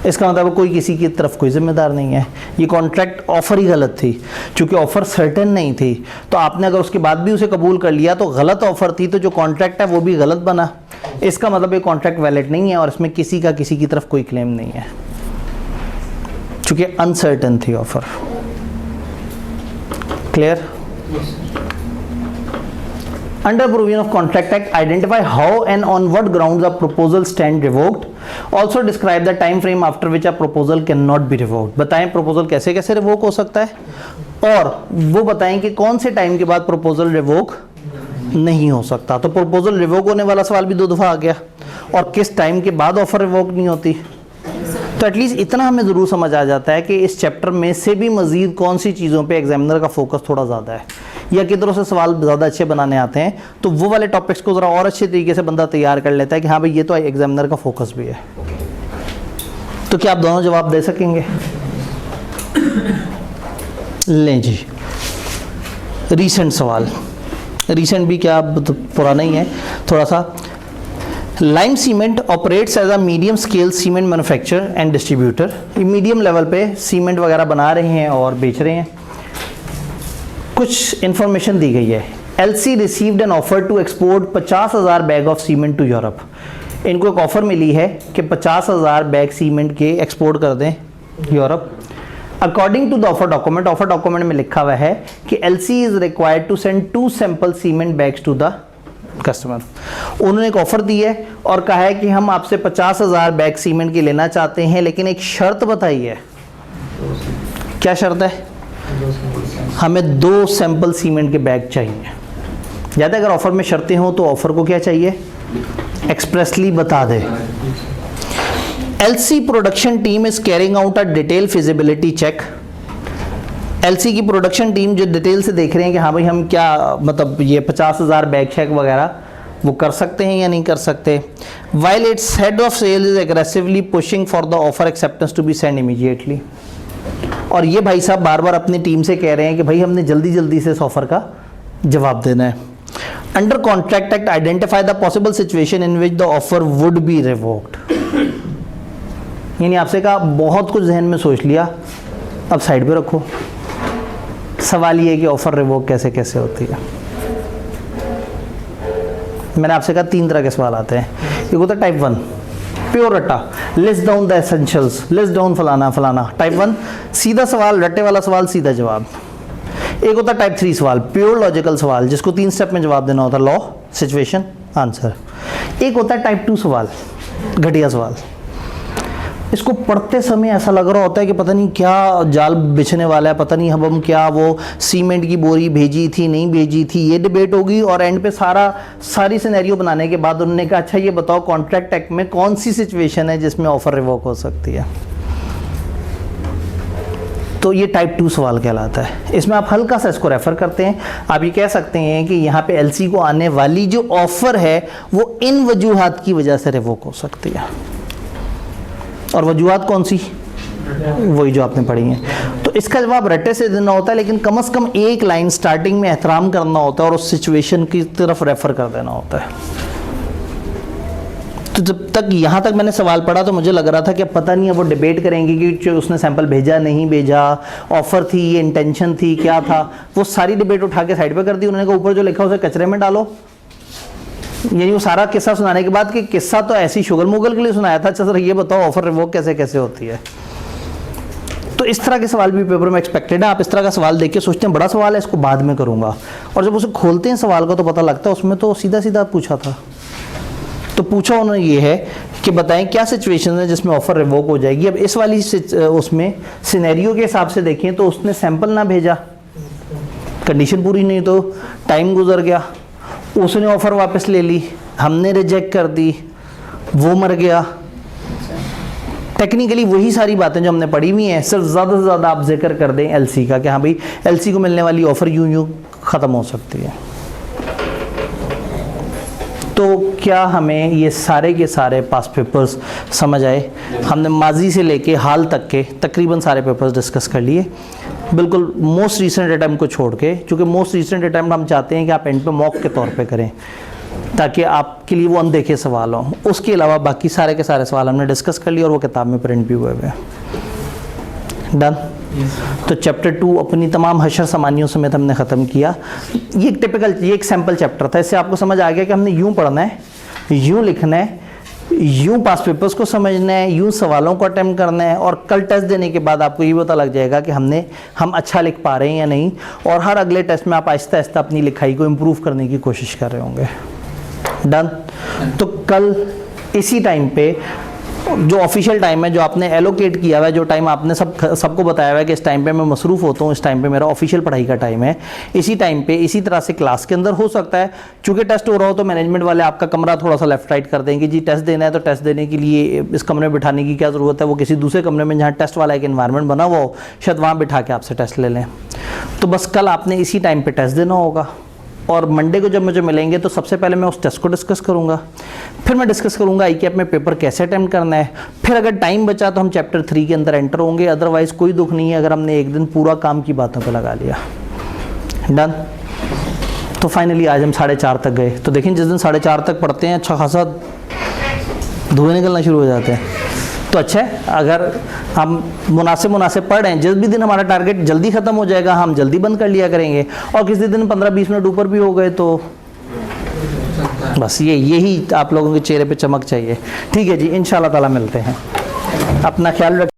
[SPEAKER 1] इसका मतलब कोई किसी की तरफ कोई जिम्मेदार नहीं है, ये कॉन्ट्रैक्ट ऑफर ही गलत थी। चूंकि ऑफर सर्टेन नहीं थी तो आपने अगर उसके बाद भी उसे कबूल कर लिया तो गलत ऑफर थी, तो जो कॉन्ट्रैक्ट है वो भी गलत बना। इसका मतलब ये कॉन्ट्रैक्ट वैलिड नहीं है और इसमें किसी का किसी की तरफ कोई क्लेम नहीं है, चूंकि अनसर्टेन थी offer. Clear? Under provision of Contract Act, identify how and on what grounds a proposal stand revoked. Also describe the time frame after which a proposal cannot be revoked. बताएं proposal कैसे कैसे revoke हो सकता है और वो बताएं कि कौन से टाइम के बाद प्रपोजल रिवोक नहीं हो सकता। तो प्रपोजल रिवोक होने वाला सवाल भी 2 दफ़ा आ गया और किस टाइम के बाद ऑफर रिवोक नहीं होती। तो एटलीस्ट इतना हमें ज़रूर समझ आ जाता है कि इस चैप्टर में से भी मज़ीद कौन सी चीज़ों पे एग्जामिनर का फोकस थोड़ा ज़्यादा है या किधरों से सवाल ज़्यादा अच्छे बनाने आते हैं, तो वो वाले टॉपिक्स को ज़रा और अच्छे तरीके से बंदा तैयार कर लेता है कि हाँ भाई ये तो एग्जामिनर का फोकस भी है। तो क्या आप दोनों जवाब दे सकेंगे? लें जी, रीसेंट सवाल, रीसेंट भी क्या पुराना ही है थोड़ा सा। Lime cement operates as a medium scale cement manufacturer and distributor. ये मीडियम लेवल पे सीमेंट वगैरह बना रहे हैं और बेच रहे हैं। कुछ इंफॉर्मेशन दी गई है। LC received an offer to export 50,000 bag of cement to Europe. इनको एक ऑफर मिली है कि 50,000 बैग सीमेंट के एक्सपोर्ट कर दें Europe. According to the offer document में लिखा हुआ है कि LC is required to send 2 sample cement bags to the customer. उन्होंने एक ऑफर दी है और कहा है कि हम आपसे 50,000 बैग सीमेंट की लेना चाहते हैं, लेकिन एक शर्त बताई है। क्या शर्त है? हमें 2 सैंपल सीमेंट के बैग चाहिए। ज़्यादा अगर ऑफर में शर्तें हों तो ऑफर को क्या चाहिए? एक्सप्रेसली बता दे। LC production team is carrying out a detail feasibility check. LC की प्रोडक्शन टीम जो डिटेल से देख रहे हैं कि हाँ भाई हम क्या मतलब ये 50,000 बैग चेक वगैरह वो कर सकते हैं या नहीं कर सकते। While its head of sale is aggressively pushing for the offer acceptance to be send immediately. और ये भाई साहब बार बार अपनी टीम से कह रहे हैं कि भाई हमने जल्दी जल्दी से इस ऑफर का जवाब देना है। Under contract act identify the possible situation in which the offer would be revoked. यानी आपसे कहा बहुत कुछ जहन में सोच लिया, अब साइड पे रखो। सवाल ये है कि ऑफर रिवोक कैसे कैसे होती है। मैंने आपसे कहा 3 तरह के सवाल आते हैं। एक होता है टाइप 1 प्योर रट्टा, list down the essentials, list down फलाना फलाना। टाइप 1 सीधा सवाल, रट्टे वाला सवाल, सीधा जवाब। एक होता है टाइप 3 सवाल, प्योर लॉजिकल सवाल, जिसको 3 स्टेप में जवाब देना होता है, लॉ, सिचुएशन, आंसर। एक होता है टाइप 2 सवाल, घटिया सवाल। इसको पढ़ते समय ऐसा लग रहा होता है कि पता नहीं क्या जाल बिछने वाला है, पता नहीं हम क्या वो सीमेंट की बोरी भेजी थी नहीं भेजी थी, ये डिबेट होगी। और एंड पे सारी सिनेरियो बनाने के बाद उन्होंने कहा अच्छा ये बताओ कॉन्ट्रैक्ट एक्ट में कौन सी सिचुएशन है जिसमें ऑफर रिवोक हो सकती है। तो ये टाइप 2 सवाल कहलाता है। इसमें आप हल्का सा इसको रेफर करते हैं। आप ये कह सकते हैं कि यहाँ पे LC को आने वाली जो ऑफर है वो इन वजूहात की वजह से रिवोक हो सकती है। और वजूहात कौन सी? वही जो आपने पढ़ी हैं। तो इसका जवाब रट्टे से देना होता है, लेकिन कम से कम एक लाइन स्टार्टिंग में एहतराम करना होता है और उस सिचुएशन की तरफ रेफर कर देना होता है। तो जब तक यहाँ तक मैंने सवाल पढ़ा तो मुझे लग रहा था कि अब पता नहीं है वो डिबेट करेंगे कि जो उसने सैंपल भेजा नहीं भेजा, ऑफर थी, ये इंटेंशन थी, क्या था, वो सारी डिबेट उठा के साइड पे कर दी। उन्होंने कहा ऊपर जो लिखा उसे कचरे में डालो। यानी वो सारा किस्सा सुनाने के बाद कि किस्सा तो ऐसी शुगर मुगल के लिए सुनाया था, अच्छा सर ये बताओ ऑफर रिवोक कैसे कैसे होती है। तो इस तरह के सवाल भी पेपर में एक्सपेक्टेड है। आप इस तरह का सवाल देख के सोचते हैं बड़ा सवाल है, इसको बाद में करूंगा, और जब उसे खोलते हैं सवाल को तो पता लगता है उसमें तो सीधा सीधा पूछा था। तो पूछा उन्होंने ये है कि बताएं क्या सिचुएशन है जिसमें ऑफर रिवोक हो जाएगी। अब इस वाली उसमें सिनेरियो के हिसाब से देखें तो उसने सैंपल ना भेजा, कंडीशन पूरी नहीं, तो टाइम गुजर गया, उसने ऑफ़र वापस ले ली, हमने रिजेक्ट कर दी, वो मर गया। टेक्निकली वही सारी बातें जो हमने पढ़ी हुई हैं, सिर्फ ज़्यादा से ज़्यादा आप जिक्र कर दें एलसी का कि हाँ भाई एलसी को मिलने वाली ऑफ़र यूं यूं ख़त्म हो सकती है। तो क्या हमें ये सारे के सारे पास पेपर्स समझ आए? हमने माजी से लेके हाल तक के तकरीबन सारे पेपर्स डिस्कस कर लिए, बिल्कुल मोस्ट रीसेंट अटैम्प्ट को छोड़ के, क्योंकि मोस्ट रीसेंट अटैम्प्ट हम चाहते हैं कि आप एंड पे मॉक के तौर पे करें ताकि आपके लिए वो अनदेखे सवाल हों। उसके अलावा बाकी सारे के सारे सवाल हमने डिस्कस कर लिए और वो किताब में प्रिंट भी हुए हुए हैं। डन। तो चैप्टर 2 अपनी तमाम हशर सामानियों समेत हमने ख़त्म किया। ये एक टिपिकल, ये एक सैम्पल चैप्टर था। इससे आपको समझ आ गया कि हमने यूँ पढ़ना है, यूँ लिखना है, यूँ पास पेपर्स को समझना है, यूँ सवालों को अटेम्प्ट करना है, और कल टेस्ट देने के बाद आपको ये पता लग जाएगा कि हम अच्छा लिख पा रहे हैं या नहीं, और हर अगले टेस्ट में आप आहिस्ता आहिस्ता अपनी लिखाई को इम्प्रूव करने की कोशिश कर रहे होंगे। डन। तो कल इसी टाइम पे जो ऑफिशियल टाइम है, जो आपने एलोकेट किया हुआ है, जो टाइम आपने सबको बताया हुआ है कि इस टाइम पे मैं मसरूफ़ होता हूँ, इस टाइम पे मेरा ऑफिशियल पढ़ाई का टाइम है, इसी टाइम पे इसी तरह से क्लास के अंदर हो सकता है चूँकि टेस्ट हो रहा हो तो मैनेजमेंट वाले आपका कमरा थोड़ा सा लेफ्ट राइट कर देंगे, जी टेस्ट देना है तो टेस्ट देने के लिए इस कमरे में बिठाने की क्या ज़रूरत है, वो किसी दूसरे कमरे में जहाँ टेस्ट वाला एक एनवायरनमेंट बना हुआ हो शायद वहाँ बिठा के आपसे टेस्ट ले लें। तो बस कल आपने इसी टाइम पर टेस्ट देना होगा, और मंडे को जब मुझे मिलेंगे तो सबसे पहले मैं उस टेस्ट को डिस्कस करूंगा, फिर मैं डिस्कस करूंगा ICAP में पेपर कैसे अटेम्प्ट करना है, फिर अगर टाइम बचा तो हम चैप्टर 3 के अंदर एंटर होंगे। अदरवाइज़ कोई दुख नहीं है अगर हमने एक दिन पूरा काम की बातों पे लगा लिया। डन। तो फाइनली आज हम 4:30 तक गए। तो देखें जिस दिन 4:30 तक पढ़ते हैं अच्छा खासा धुएँ निकलना शुरू हो जाते हैं, तो अच्छा है अगर हम मुनासिब पढ़ रहे हैं। जिस भी दिन हमारा टारगेट जल्दी ख़त्म हो जाएगा हम जल्दी बंद कर लिया करेंगे, और किसी दिन 15-20 मिनट ऊपर भी हो गए तो बस यही आप लोगों के चेहरे पे चमक चाहिए। ठीक है जी, इंशाल्लाह ताला मिलते हैं। अपना ख्याल रख